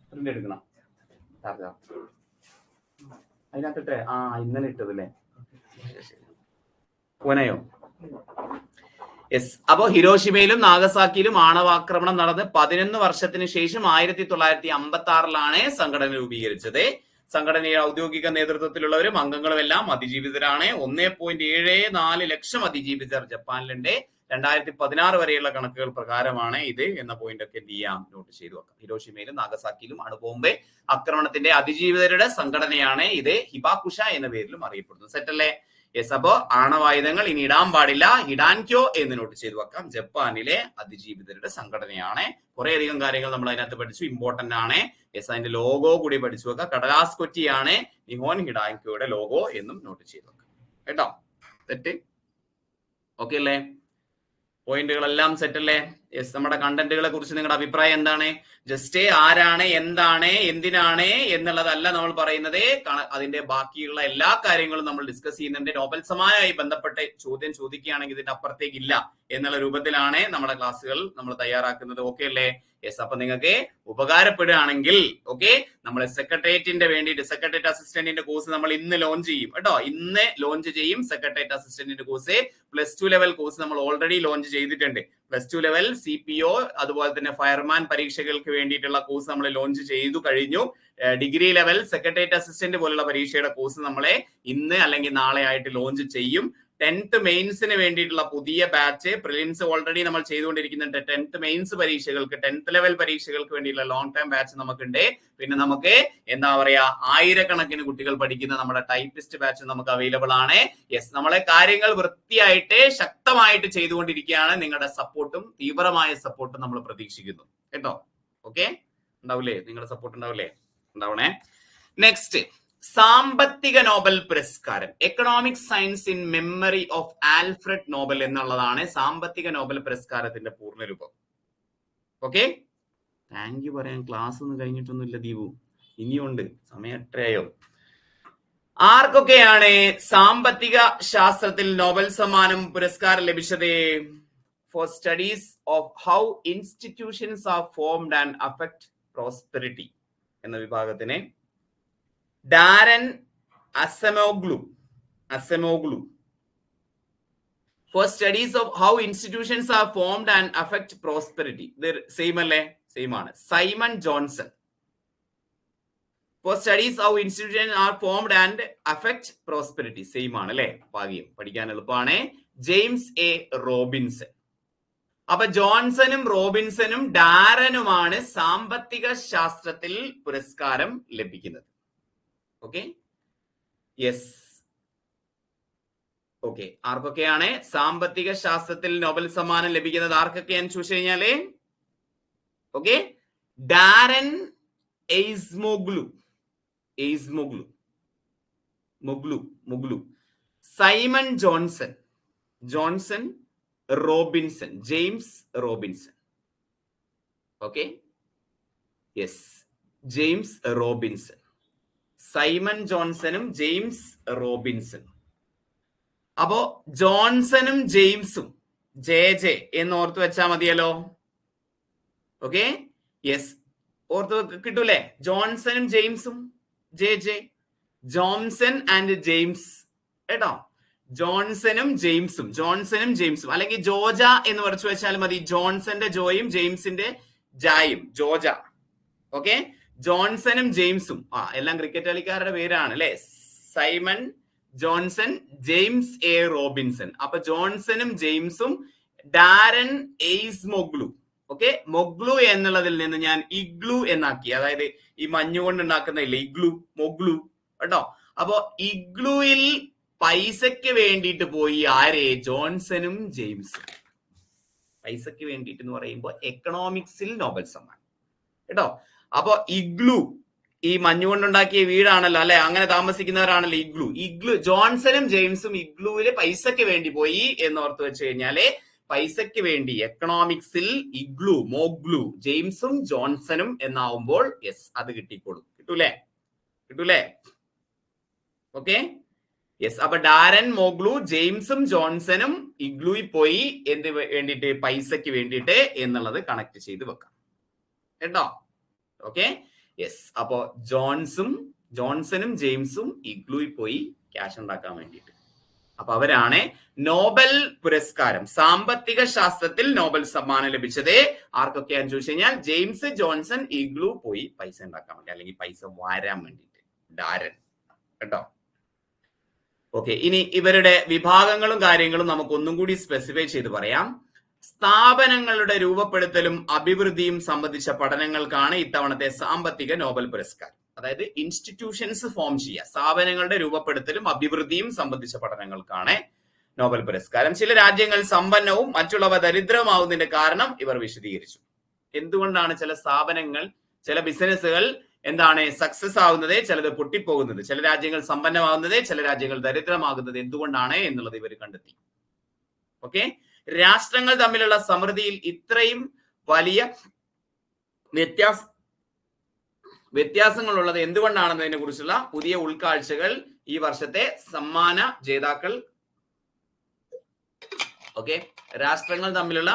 പ്രിന്റ് എടുക്കണം അതിനകത്തിട്ടെ. ഇന്നലെ ഇട്ടതല്ലേ, പോനയോ? യെസ്, അപ്പോ ഹിരോഷിമയിലും നാഗസാക്കിയിലും ആണവാക്രമണം നടന്ന് 11 വർഷത്തിന് ശേഷം 1956 സംഘടന രൂപീകരിച്ചത്. സംഘടനയുടെ ഔദ്യോഗിക നേതൃത്വത്തിലുള്ളവരും അംഗങ്ങളും എല്ലാം അതിജീവിതരാണ്. 1.74 ലക്ഷം അതിജീവിതർ ജപ്പാനിലുണ്ട്. 2016 വരെയുള്ള കണക്കുകൾ പ്രകാരമാണ് ഇത് എന്ന പോയിന്റ് ഒക്കെ എന്ത് ചെയ്യാം, നോട്ട് ചെയ്തു വെക്കാം. ഹിരോഷിമയിലും നാഗസാക്കിയിലും അണുബോംബ് ആക്രമണത്തിന്റെ അതിജീവിതരുടെ സംഘടനയാണ് ഇത്. ഹിബാകുഷ എന്ന പേരിലും അറിയപ്പെടുന്നു. സെറ്റ് അല്ലേ? യെസ്, അപ്പോ ആണവായുധങ്ങൾ ഇനി ഇടാൻ പാടില്ല. ഹിഡാൻക്യോ എന്ന് നോട്ട് ചെയ്തു വെക്കാം. ജപ്പാനിലെ അതിജീവിതരുടെ സംഘടനയാണ്. കുറെ അധികം കാര്യങ്ങൾ നമ്മൾ അതിനകത്ത് പഠിച്ചു, ഇമ്പോർട്ടന്റ് ആണ്. യെസ്, അതിന്റെ ലോഗോ കൂടി പഠിച്ചു വെക്കാം. കടലാസ് കൊറ്റിയാണ് നിഹോൻ ഹിഡാൻക്യോയുടെ ലോഗോ എന്നും നോട്ട് ചെയ്തു വെക്കാം കേട്ടോ. സെറ്റ് ഓക്കെ അല്ലേ? പോയിന്റുകളെല്ലാം സെറ്റ് അല്ലേ? യെസ്, നമ്മുടെ കണ്ടന്റുകളെ കുറിച്ച് നിങ്ങളുടെ അഭിപ്രായം എന്താണ്? ജസ്റ്റ് ആരാണ്, എന്താണ്, എന്തിനാണ് എന്നുള്ളതല്ല നമ്മൾ പറയുന്നത്. അതിന്റെ ബാക്കിയുള്ള എല്ലാ കാര്യങ്ങളും നമ്മൾ ഡിസ്കസ് ചെയ്യുന്നുണ്ട്. നോബൽ സമ്മാനവുമായി ബന്ധപ്പെട്ട് ചോദ്യം ചോദിക്കുകയാണെങ്കിൽ ഇതിന്റെ അപ്പുറത്തേക്ക് ഇല്ല എന്നുള്ള രൂപത്തിലാണ് നമ്മുടെ ക്ലാസ്സുകൾ നമ്മൾ തയ്യാറാക്കുന്നത്. ഓക്കെ അല്ലേ? യെസ്, അപ്പൊ നിങ്ങൾക്ക് ഉപകാരപ്പെടുകയാണെങ്കിൽ ഓക്കെ, നമ്മൾ സെക്രട്ടേറിയറ്റിന്റെ വേണ്ടിയിട്ട് സെക്രട്ടേറിയറ്റ് അസിസ്റ്റന്റിന്റെ കോഴ്സ് നമ്മൾ ഇന്ന് ലോഞ്ച് ചെയ്യും കേട്ടോ. ഇന്ന് ലോഞ്ച് ചെയ്യും സെക്രട്ടേറിയറ്റ് അസിസ്റ്റന്റിന്റെ കോഴ്സ്. +2 ലെവൽ കോഴ്സ് നമ്മൾ ഓൾറെഡി ലോഞ്ച് ചെയ്തിട്ടുണ്ട്. +2 ലെവൽ CPO അതുപോലെ തന്നെ ഫയർമാൻ പരീക്ഷകൾക്ക് വേണ്ടിയിട്ടുള്ള കോഴ്സ് നമ്മൾ ലോഞ്ച് ചെയ്തു കഴിഞ്ഞു. ഡിഗ്രി ലെവൽ സെക്രട്ടേറിയറ്റ് അസിസ്റ്റന്റ് പോലുള്ള പരീക്ഷയുടെ കോഴ്സ് നമ്മളെ ഇന്ന് അല്ലെങ്കിൽ നാളെ ആയിട്ട് ലോഞ്ച് ചെയ്യും. 10th മെയിൻസിന് വേണ്ടിയിട്ടുള്ള പുതിയ ബാച്ച്, പ്രിലിംസ് ഓൾറെഡി നമ്മൾ ചെയ്തുകൊണ്ടിരിക്കുന്നുണ്ട്. 10th മെയിൻസ് പരീക്ഷകൾക്ക്, 10th ലെവൽ പരീക്ഷകൾക്ക് വേണ്ടിയുള്ള ലോങ് ടൈം ബാച്ച് നമുക്കുണ്ട്. പിന്നെ നമുക്ക് എന്താ പറയാ, 1000കണക്കിന് കുട്ടികൾ പഠിക്കുന്ന നമ്മുടെ ടൈപ്പിസ്റ്റ് ബാച്ച് നമുക്ക് അവൈലബിൾ ആണ്. യെസ്, നമ്മളെ കാര്യങ്ങൾ വൃത്തിയായിട്ട് ശക്തമായിട്ട് ചെയ്തുകൊണ്ടിരിക്കുകയാണ്. നിങ്ങളുടെ സപ്പോർട്ടും തീവ്രമായ സപ്പോർട്ടും നമ്മൾ പ്രതീക്ഷിക്കുന്നു കേട്ടോ. ഓക്കെ, ഉണ്ടാവില്ലേ? നിങ്ങളുടെ സപ്പോർട്ട് ഉണ്ടാവില്ലേ? ഉണ്ടാവണേ. നെക്സ്റ്റ്, സാമ്പത്തിക നോബൽ പുരസ്കാരം, economic science in memory of Alfred Nobel എന്നുള്ളതാണ് സാമ്പത്തിക നോബൽ പുരസ്കാരത്തിന്റെ പൂർണ്ണരൂപം. ഓക്കെ, താങ്ക് യു പറയാൻ ക്ലാസ് ഒന്നും കഴിഞ്ഞിട്ടൊന്നുമില്ല ദീപു, ഇനിയുണ്ട്, സമയം എത്രയോ. ആർക്കൊക്കെയാണ് സാമ്പത്തിക ശാസ്ത്രത്തിൽ നോബൽ സമ്മാനം പുരസ്കാരം ലഭിച്ചത്? for studies of how institutions are formed and affect prosperity എന്ന വിഭാഗത്തിനെ Darren അസെമോഗ്ലു for studies of how institutions are formed and affect prosperity. Same അല്ലേ? സെയിം ആണ്. Simon Johnson for studies how institutions are formed and affect prosperity. Same ആണ് അല്ലേ? ഭാഗ്യം, പഠിക്കാൻ എളുപ്പമാണ്. James A Robinson. അപ്പൊ ജോൺസണും റോബിൻസണും ഡാരനുമാണ് സാമ്പത്തിക ശാസ്ത്രത്തിൽ പുരസ്കാരം ലഭിക്കുന്നത്. Okay, yes. ഓക്കെ, ആർക്കൊക്കെയാണ് സാമ്പത്തിക ശാസ്ത്രത്തിൽ നോബൽ സമ്മാനം ലഭിക്കുന്നത്? ആർക്കൊക്കെയാന്ന് ചോദിച്ചു കഴിഞ്ഞാല് okay, Daron Acemoglu, Simon Johnson, Robinson, James Robinson. Okay, yes, James Robinson, Simon ജോൺസണും ജെയിംസ് റോബിൻസൺ. അപ്പോ ജോൺസണും ജെയിംസും ജെ എന്ന് ഓർത്ത് വെച്ചാൽ മതിയല്ലോ. ഓക്കെ, യെസ്, ഓർത്ത് കിട്ടൂലേ? ജോൺസണും ജെയിംസും ജെ, ജോൺസൺ ആൻഡ് ജെയിംസ് കേട്ടോ. ജോൺസണും ജെയിംസും അല്ലെങ്കിൽ ജോജ എന്ന് പറഞ്ഞു വെച്ചാൽ മതി. ജോൺസന്റെ ജോയും ജെയിംസിന്റെ ജായും ജോജ. ഓക്കെ, ജോൺസണും ജെയിംസും എല്ലാം ക്രിക്കറ്റ് കളിക്കാരുടെ പേരാണ് അല്ലെ. Simon Johnson, James A Robinson. അപ്പൊ ജോൺസണും ജെയിംസും ഡാരൻ എയ്സ്മോഗ്ലു. ഓക്കെ, മൊഗ്ലു എന്നുള്ളതിൽ നിന്ന് ഞാൻ ഇഗ്ലു എന്നാക്കി. അതായത് ഈ മഞ്ഞുകൊണ്ട് ഉണ്ടാക്കുന്നില്ലേ ഇഗ്ലു, മൊഗ്ലു കേട്ടോ. അപ്പൊ ഇഗ്ലുവിൽ പൈസക്ക് വേണ്ടിയിട്ട് പോയി ആരെ? ജോൺസണും ജെയിംസും. പൈസക്ക് വേണ്ടിയിട്ട് എന്ന് പറയുമ്പോൾ എക്കണോമിക്സിൽ നോബൽ സമ്മാനം കേട്ടോ. അപ്പൊ ഇഗ്ലു ഈ മഞ്ഞുകൊണ്ടുണ്ടാക്കിയ വീടാണല്ലോ അല്ലെ, അങ്ങനെ താമസിക്കുന്നവരാണല്ലോ ഇഗ്ലു. ജോൺസണും ജെയിംസും ഇഗ്ലുവില് പൈസക്ക് വേണ്ടി പോയി എന്നോർത്ത് വെച്ച് കഴിഞ്ഞാല് പൈസക്ക് വേണ്ടി എക്കണോമിക്സിൽ ഇഗ്ലു, മോഗ്ലു, ജെയിംസും ജോൺസണും എന്നാവുമ്പോൾ യെസ്, അത് കിട്ടൂലേ? Okay, yes. അപ്പൊ ഡാരൻ, മോഗ്ലു, ജെയിംസും ജോൺസണും ഇഗ്ലുവിൽ പോയി എന്ത് വേണ്ടിയിട്ട്? പൈസക്ക് വേണ്ടിയിട്ട് എന്നുള്ളത് കണക്ട് ചെയ്ത് വെക്കാം കേട്ടോ. Okay, yes. അപ്പോ ജോൺസണും ജെയിംസും ഇഗ്ലുവിൽ പോയി ക്യാഷ് ഉണ്ടാക്കാൻ വേണ്ടിയിട്ട്. അപ്പൊ അവരാണ് നോബൽ പുരസ്കാരം, സാമ്പത്തിക ശാസ്ത്രത്തിൽ നോബൽ സമ്മാനം ലഭിച്ചത്. ആർക്കൊക്കെയാന്ന് ചോദിച്ചു കഴിഞ്ഞാൽ ജെയിംസ്, ജോൺസൺ, ഇഗ്ലു പോയി പൈസ ഉണ്ടാക്കാൻ വേണ്ടി അല്ലെങ്കിൽ പൈസ വാരാൻ വേണ്ടിയിട്ട് ഡാരൻ കേട്ടോ. ഓക്കെ, ഇനി ഇവരുടെ വിഭാഗങ്ങളും കാര്യങ്ങളും നമുക്ക് ഒന്നും കൂടി സ്പെസിഫൈ ചെയ്ത് പറയാം. സ്ഥാപനങ്ങളുടെ രൂപപ്പെടുത്തലും അഭിവൃദ്ധിയും സംബന്ധിച്ച പഠനങ്ങൾക്കാണ് ഇത്തവണത്തെ സാമ്പത്തിക നോബൽ പുരസ്കാരം. അതായത് ഇൻസ്റ്റിറ്റ്യൂഷൻസ് ഫോം ചെയ്യുക, സ്ഥാപനങ്ങളുടെ രൂപപ്പെടുത്തലും അഭിവൃദ്ധിയും സംബന്ധിച്ച പഠനങ്ങൾക്കാണ് നോബൽ പുരസ്കാരം. ചില രാജ്യങ്ങൾ സമ്പന്നവും മറ്റുള്ളവ ദരിദ്രമാവുന്നതിന്റെ കാരണം ഇവർ വിശദീകരിച്ചു. എന്തുകൊണ്ടാണ് ചില സ്ഥാപനങ്ങൾ, ചില ബിസിനസ്സുകൾ സക്സസ് ആവുന്നത്, ചിലത് പൊട്ടിപ്പോകുന്നത്, ചില രാജ്യങ്ങൾ സമ്പന്നമാകുന്നത്, ചില രാജ്യങ്ങൾ ദരിദ്രമാകുന്നത് എന്തുകൊണ്ടാണ് എന്നുള്ളത് ഇവർ കണ്ടെത്തി. ഓക്കെ, രാഷ്ട്രങ്ങൾ തമ്മിലുള്ള സമൃദ്ധിയിൽ ഇത്രയും വലിയ വ്യത്യാസങ്ങളുള്ളത് എന്തുകൊണ്ടാണെന്നതിനെ കുറിച്ചുള്ള പുതിയ ഉൾക്കാഴ്ചകൾ ഈ വർഷത്തെ സമ്മാന ജേതാക്കൾ. ഓക്കെ, രാഷ്ട്രങ്ങൾ തമ്മിലുള്ള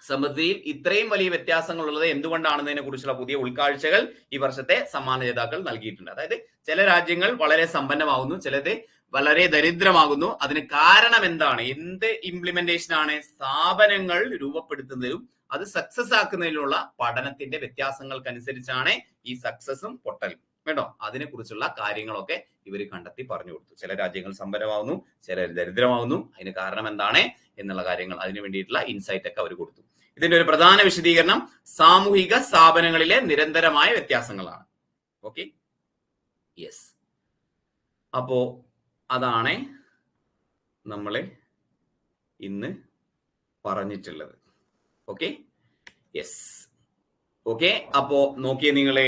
സമൃദ്ധിയിൽ ഇത്രയും വലിയ വ്യത്യാസങ്ങളുള്ളത് എന്തുകൊണ്ടാണെന്നതിനെ കുറിച്ചുള്ള പുതിയ ഉൾക്കാഴ്ചകൾ ഈ വർഷത്തെ സമ്മാന ജേതാക്കൾ നൽകിയിട്ടുണ്ട്. അതായത് ചില രാജ്യങ്ങൾ വളരെ സമ്പന്നമാകുന്നു, ചിലത് വളരെ ദരിദ്രമാകുന്നു. അതിന് കാരണം എന്താണ്? എന്ത് ഇംപ്ലിമെന്റേഷൻ ആണ്? സ്ഥാപനങ്ങൾ രൂപപ്പെടുത്തുന്നതിലും അത് സക്സസ് ആക്കുന്നതിലുള്ള പഠനത്തിന്റെ വ്യത്യാസങ്ങൾക്കനുസരിച്ചാണ് ഈ സക്സസും പൊട്ടലും കേട്ടോ. അതിനെ കുറിച്ചുള്ള കാര്യങ്ങളൊക്കെ ഇവർ കണ്ടെത്തി പറഞ്ഞു കൊടുത്തു. ചില രാജ്യങ്ങൾ സമ്പന്നമാവുന്നു, ചില ദരിദ്രമാവുന്നു, അതിന് കാരണം എന്താണ് എന്നുള്ള കാര്യങ്ങൾ, അതിനു വേണ്ടിയിട്ടുള്ള ഇൻസൈറ്റ് ഒക്കെ അവർ കൊടുത്തു. ഇതിന്റെ ഒരു പ്രധാന വിശദീകരണം സാമൂഹിക സ്ഥാപനങ്ങളിലെ നിരന്തരമായ വ്യത്യാസങ്ങളാണ്. Okay, yes. അപ്പോ അതാണ് നമ്മൾ ഇന്ന് പറഞ്ഞിട്ടുള്ളത്. Okay, yes. ഓക്കെ, അപ്പോ നോക്കിയേ നിങ്ങളെ,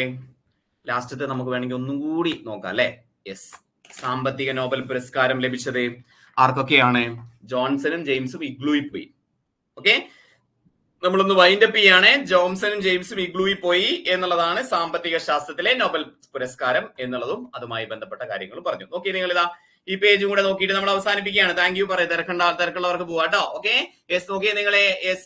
ലാസ്റ്റത്തെ നമുക്ക് വേണമെങ്കിൽ ഒന്നും കൂടി നോക്കാം അല്ലെ. യെസ്, സാമ്പത്തിക നോബൽ പുരസ്കാരം ലഭിച്ചത് ആർക്കൊക്കെയാണ്? ജോൺസണും ജെയിംസും ഇഗ്ലുവിൽ പോയി. ഓക്കെ, നമ്മളൊന്ന് വൈൻഡപ്പ് ചെയ്യാണ്. ജോൺസണും ജെയിംസും ഇഗ്ലുവിൽ പോയി എന്നുള്ളതാണ് സാമ്പത്തിക ശാസ്ത്രത്തിലെ നോബൽ പുരസ്കാരം എന്നുള്ളതും അതുമായി ബന്ധപ്പെട്ട കാര്യങ്ങളും പറഞ്ഞു. നോക്കി നിങ്ങൾ ഇതാ ഈ പേജും കൂടെ നോക്കിയിട്ട് നമ്മൾ അവസാനിപ്പിക്കുകയാണ്. താങ്ക് യു പറയും. തിരക്കുള്ളവർക്ക് പോവാ കേട്ടോ. ഓക്കെ, യെസ്, നോക്കിയേ നിങ്ങളെ. യെസ്,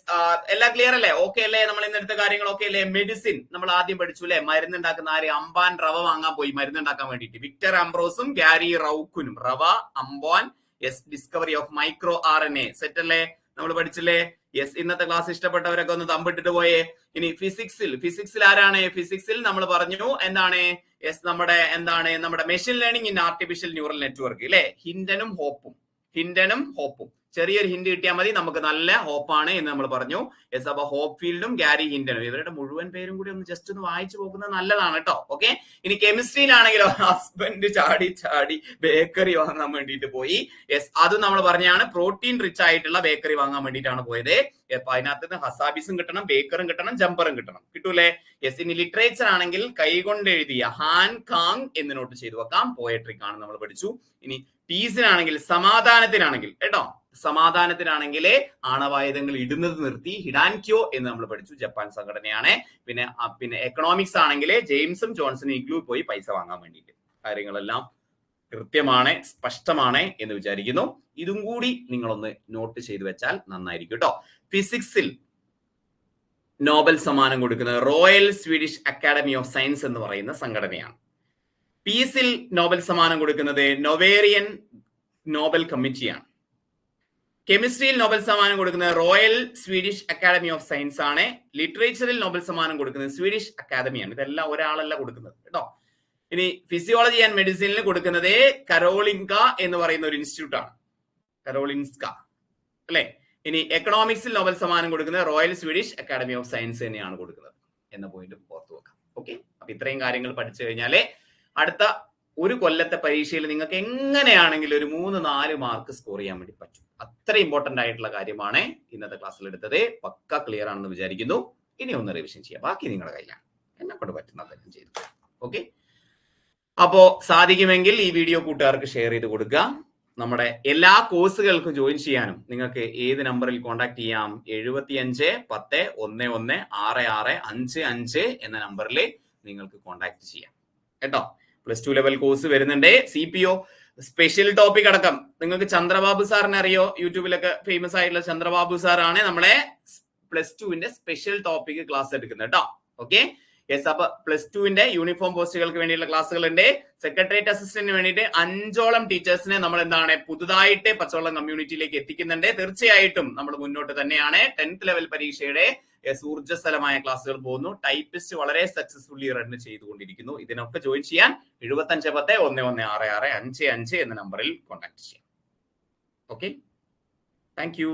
എല്ലാം ക്ലിയർ അല്ലേ? ഓക്കെ അല്ലേ? നമ്മൾ ഇന്ന് എടുത്ത കാര്യങ്ങളൊക്കെ അല്ലേ? മെഡിസിൻ നമ്മൾ ആദ്യം പഠിച്ചു അല്ലെ? മരുന്നുണ്ടാക്കുന്ന ആര്? അംബാൻ റവ വാങ്ങാൻ പോയി മരുന്നുണ്ടാക്കാൻ വേണ്ടിയിട്ട്. വിക്ടർ അംബ്രോസും ഗാരി റൌക്കുനും. റവ, അംബാൻ, yes, discovery of micro RNA. Set അല്ലേ? നമ്മൾ പഠിച്ചില്ലേ? യെസ്, ഇന്നത്തെ ക്ലാസ് ഇഷ്ടപ്പെട്ടവരൊക്കെ ഒന്ന് തമ്പിട്ടിട്ട് പോയേ. ഇനി ഫിസിക്സിൽ ആരാണ്? ഫിസിക്സിൽ നമ്മൾ പറഞ്ഞു എന്താണ്? യെസ്, നമ്മുടെ machine learning in artificial neural network അല്ലെ? ഹിൻഡനും ഹോപ്പും. ചെറിയൊരു ഹിന്റ് കിട്ടിയാൽ മതി, നമുക്ക് നല്ല ഹോപ്പാണ് എന്ന് നമ്മൾ പറഞ്ഞു. യെസ്, അപ്പൊ ഹോപ്പ് ഫീൽഡും ഗാരി ഹിൻഡനും ഇവരുടെ മുഴുവൻ പേരും കൂടി ഒന്ന് ജസ്റ്റ് ഒന്ന് വായിച്ചു പോകുന്നത് നല്ലതാണ് കേട്ടോ. ഓക്കെ, ഇനി കെമിസ്ട്രിയിലാണെങ്കിലോ ഹസ്ബൻഡ് ചാടി ബേക്കറി വാങ്ങാൻ വേണ്ടിയിട്ട് പോയി. യെസ്, അത് നമ്മൾ പറഞ്ഞാണ് പ്രോട്ടീൻ റിച്ച് ആയിട്ടുള്ള ബേക്കറി വാങ്ങാൻ വേണ്ടിയിട്ടാണ് പോയത്. അപ്പൊ അതിനകത്ത് നിന്ന് ഹസാബിസും കിട്ടണം, ബേക്കറും കിട്ടണം, ജമ്പറും കിട്ടണം. കിട്ടൂലേ? യെസ്, ഇനി ലിറ്ററേച്ചർ ആണെങ്കിൽ കൈകൊണ്ട് എഴുതിയ ഹാൻ കാങ് എന്ന് നോട്ട് ചെയ്തു വെക്കാം. പോയട്രിക് ആണ് നമ്മൾ പഠിച്ചു. ഇനി പീസിനാണെങ്കിൽ സമാധാനത്തിനാണെങ്കിൽ കേട്ടോ, സമാധാനത്തിനാണെങ്കിൽ ആണവായുധങ്ങൾ ഇടുന്നത് നിർത്തി ഹിഡാൻക്യോ എന്ന് നമ്മൾ പഠിച്ചു. ജപ്പാൻ സംഘടനയാണ്. പിന്നെ എക്കണോമിക്സ് ആണെങ്കിൽ ജെയിംസും ജോൺസണും ഇഗ്ലൂ പോയി പൈസ വാങ്ങാൻ വേണ്ടിയിട്ട്. കാര്യങ്ങളെല്ലാം കൃത്യമാണ്, സ്പഷ്ടമാണ് എന്ന് വിചാരിക്കുന്നു. ഇതും കൂടി നിങ്ങളൊന്ന് നോട്ട് ചെയ്തു വെച്ചാൽ നന്നായിരിക്കും കേട്ടോ. ഫിസിക്സിൽ നോബൽ സമ്മാനം കൊടുക്കുന്നത് royal Swedish academy of science എന്ന് പറയുന്ന സംഘടനയാണ്. പീസിൽ നോബൽ സമ്മാനം കൊടുക്കുന്നത് നൊവേറിയൻ നോബൽ കമ്മിറ്റിയാണ്. കെമിസ്ട്രിയിൽ നോബൽ സമ്മാനം കൊടുക്കുന്നത് royal Swedish academy of science ആണ്. ലിറ്ററേച്ചറിൽ നോബൽ സമ്മാനം കൊടുക്കുന്നത് സ്വീഡിഷ് അക്കാദമിയാണ്. ഇതെല്ലാം ഒരാളല്ല കൊടുക്കുന്നത് കേട്ടോ. ഇനി ഫിസിയോളജി ആൻഡ് മെഡിസിനിൽ കൊടുക്കുന്നത് കരോളിൻക എന്ന് പറയുന്ന ഒരു ഇൻസ്റ്റിറ്റ്യൂട്ട് ആണ്, കരോളിൻസ്ക അല്ലെ. ഇനി എക്കണോമിക്സിൽ നോബൽ സമ്മാനം കൊടുക്കുന്നത് royal Swedish academy of science തന്നെയാണ് കൊടുക്കുന്നത് എന്ന പോയിന്റ് ഓർത്തു വെക്കാം. ഓക്കെ, അപ്പൊ ഇത്രയും കാര്യങ്ങൾ പഠിച്ചു കഴിഞ്ഞാലേ അടുത്ത ഒരു കൊല്ലത്തെ പരീക്ഷയിൽ നിങ്ങൾക്ക് എങ്ങനെയാണെങ്കിലും ഒരു 3-4 മാർക്ക് സ്കോർ ചെയ്യാൻ വേണ്ടി പറ്റും. അത്ര ഇമ്പോർട്ടന്റ് ആയിട്ടുള്ള കാര്യമാണ് ഇന്നത്തെ ക്ലാസ്സിൽ എടുത്തത്. പക്ക ക്ലിയർ ആണെന്ന് വിചാരിക്കുന്നു. ഇനി ഒന്ന് റിവിഷൻ ചെയ്യാം, ബാക്കി നിങ്ങളുടെ കയ്യിലാണ്. എന്നെ കൊണ്ട് പറ്റുന്നതെല്ലാം ചെയ്തു. ഓക്കെ, അപ്പോ സാധിക്കുമെങ്കിൽ ഈ വീഡിയോ കൂട്ടുകാർക്ക് ഷെയർ ചെയ്ത് കൊടുക്കുക. നമ്മുടെ എല്ലാ കോഴ്സുകൾക്കും ജോയിൻ ചെയ്യാനും നിങ്ങൾക്ക് ഏത് നമ്പറിൽ കോൺടാക്ട് ചെയ്യാം? 7510116655 എന്ന നമ്പറിൽ നിങ്ങൾക്ക് കോൺടാക്ട് ചെയ്യാം കേട്ടോ. +2 ലെവൽ കോഴ്സ് വരുന്നുണ്ട്. CPO സ്പെഷ്യൽ ടോപ്പിക് അടക്കം നിങ്ങൾക്ക് ചന്ദ്രബാബു സാറിനെ അറിയോ? യൂട്യൂബിലൊക്കെ ഫേമസ് ആയിട്ടുള്ള ചന്ദ്രബാബു സാറാണ് നമ്മളെ +2 സ്പെഷ്യൽ ടോപ്പിക് ക്ലാസ് എടുക്കുന്നത് കേട്ടോ. ഓക്കെ, യെസ്, അപ്പൊ +2 യൂണിഫോം പോസ്റ്റുകൾക്ക് വേണ്ടിയുള്ള ക്ലാസ്സുകൾ ഉണ്ട്. സെക്രട്ടേറിയറ്റ് അസിസ്റ്റന്റിന് വേണ്ടിയിട്ട് 5ഓളം ടീച്ചേഴ്സിനെ നമ്മൾ പുതുതായിട്ട് പച്ചവെള്ളം കമ്മ്യൂണിറ്റിയിലേക്ക് എത്തിക്കുന്നുണ്ട്. തീർച്ചയായിട്ടും നമ്മൾ മുന്നോട്ട് തന്നെയാണ്. 10th ലെവൽ പരീക്ഷയുടെ ഊർജ്ജസ്വലമായ ക്ലാസ്സുകൾ പോകുന്നു. ടൈപ്പിസ്റ്റ് വളരെ സക്സസ്ഫുള്ളി റൺ ചെയ്തുകൊണ്ടിരിക്കുന്നു. ഇതിനൊക്കെ ജോയിൻ ചെയ്യാൻ 7510116655 എന്ന നമ്പറിൽ കോൺടാക്ട് ചെയ്യാം. Okay, thank you.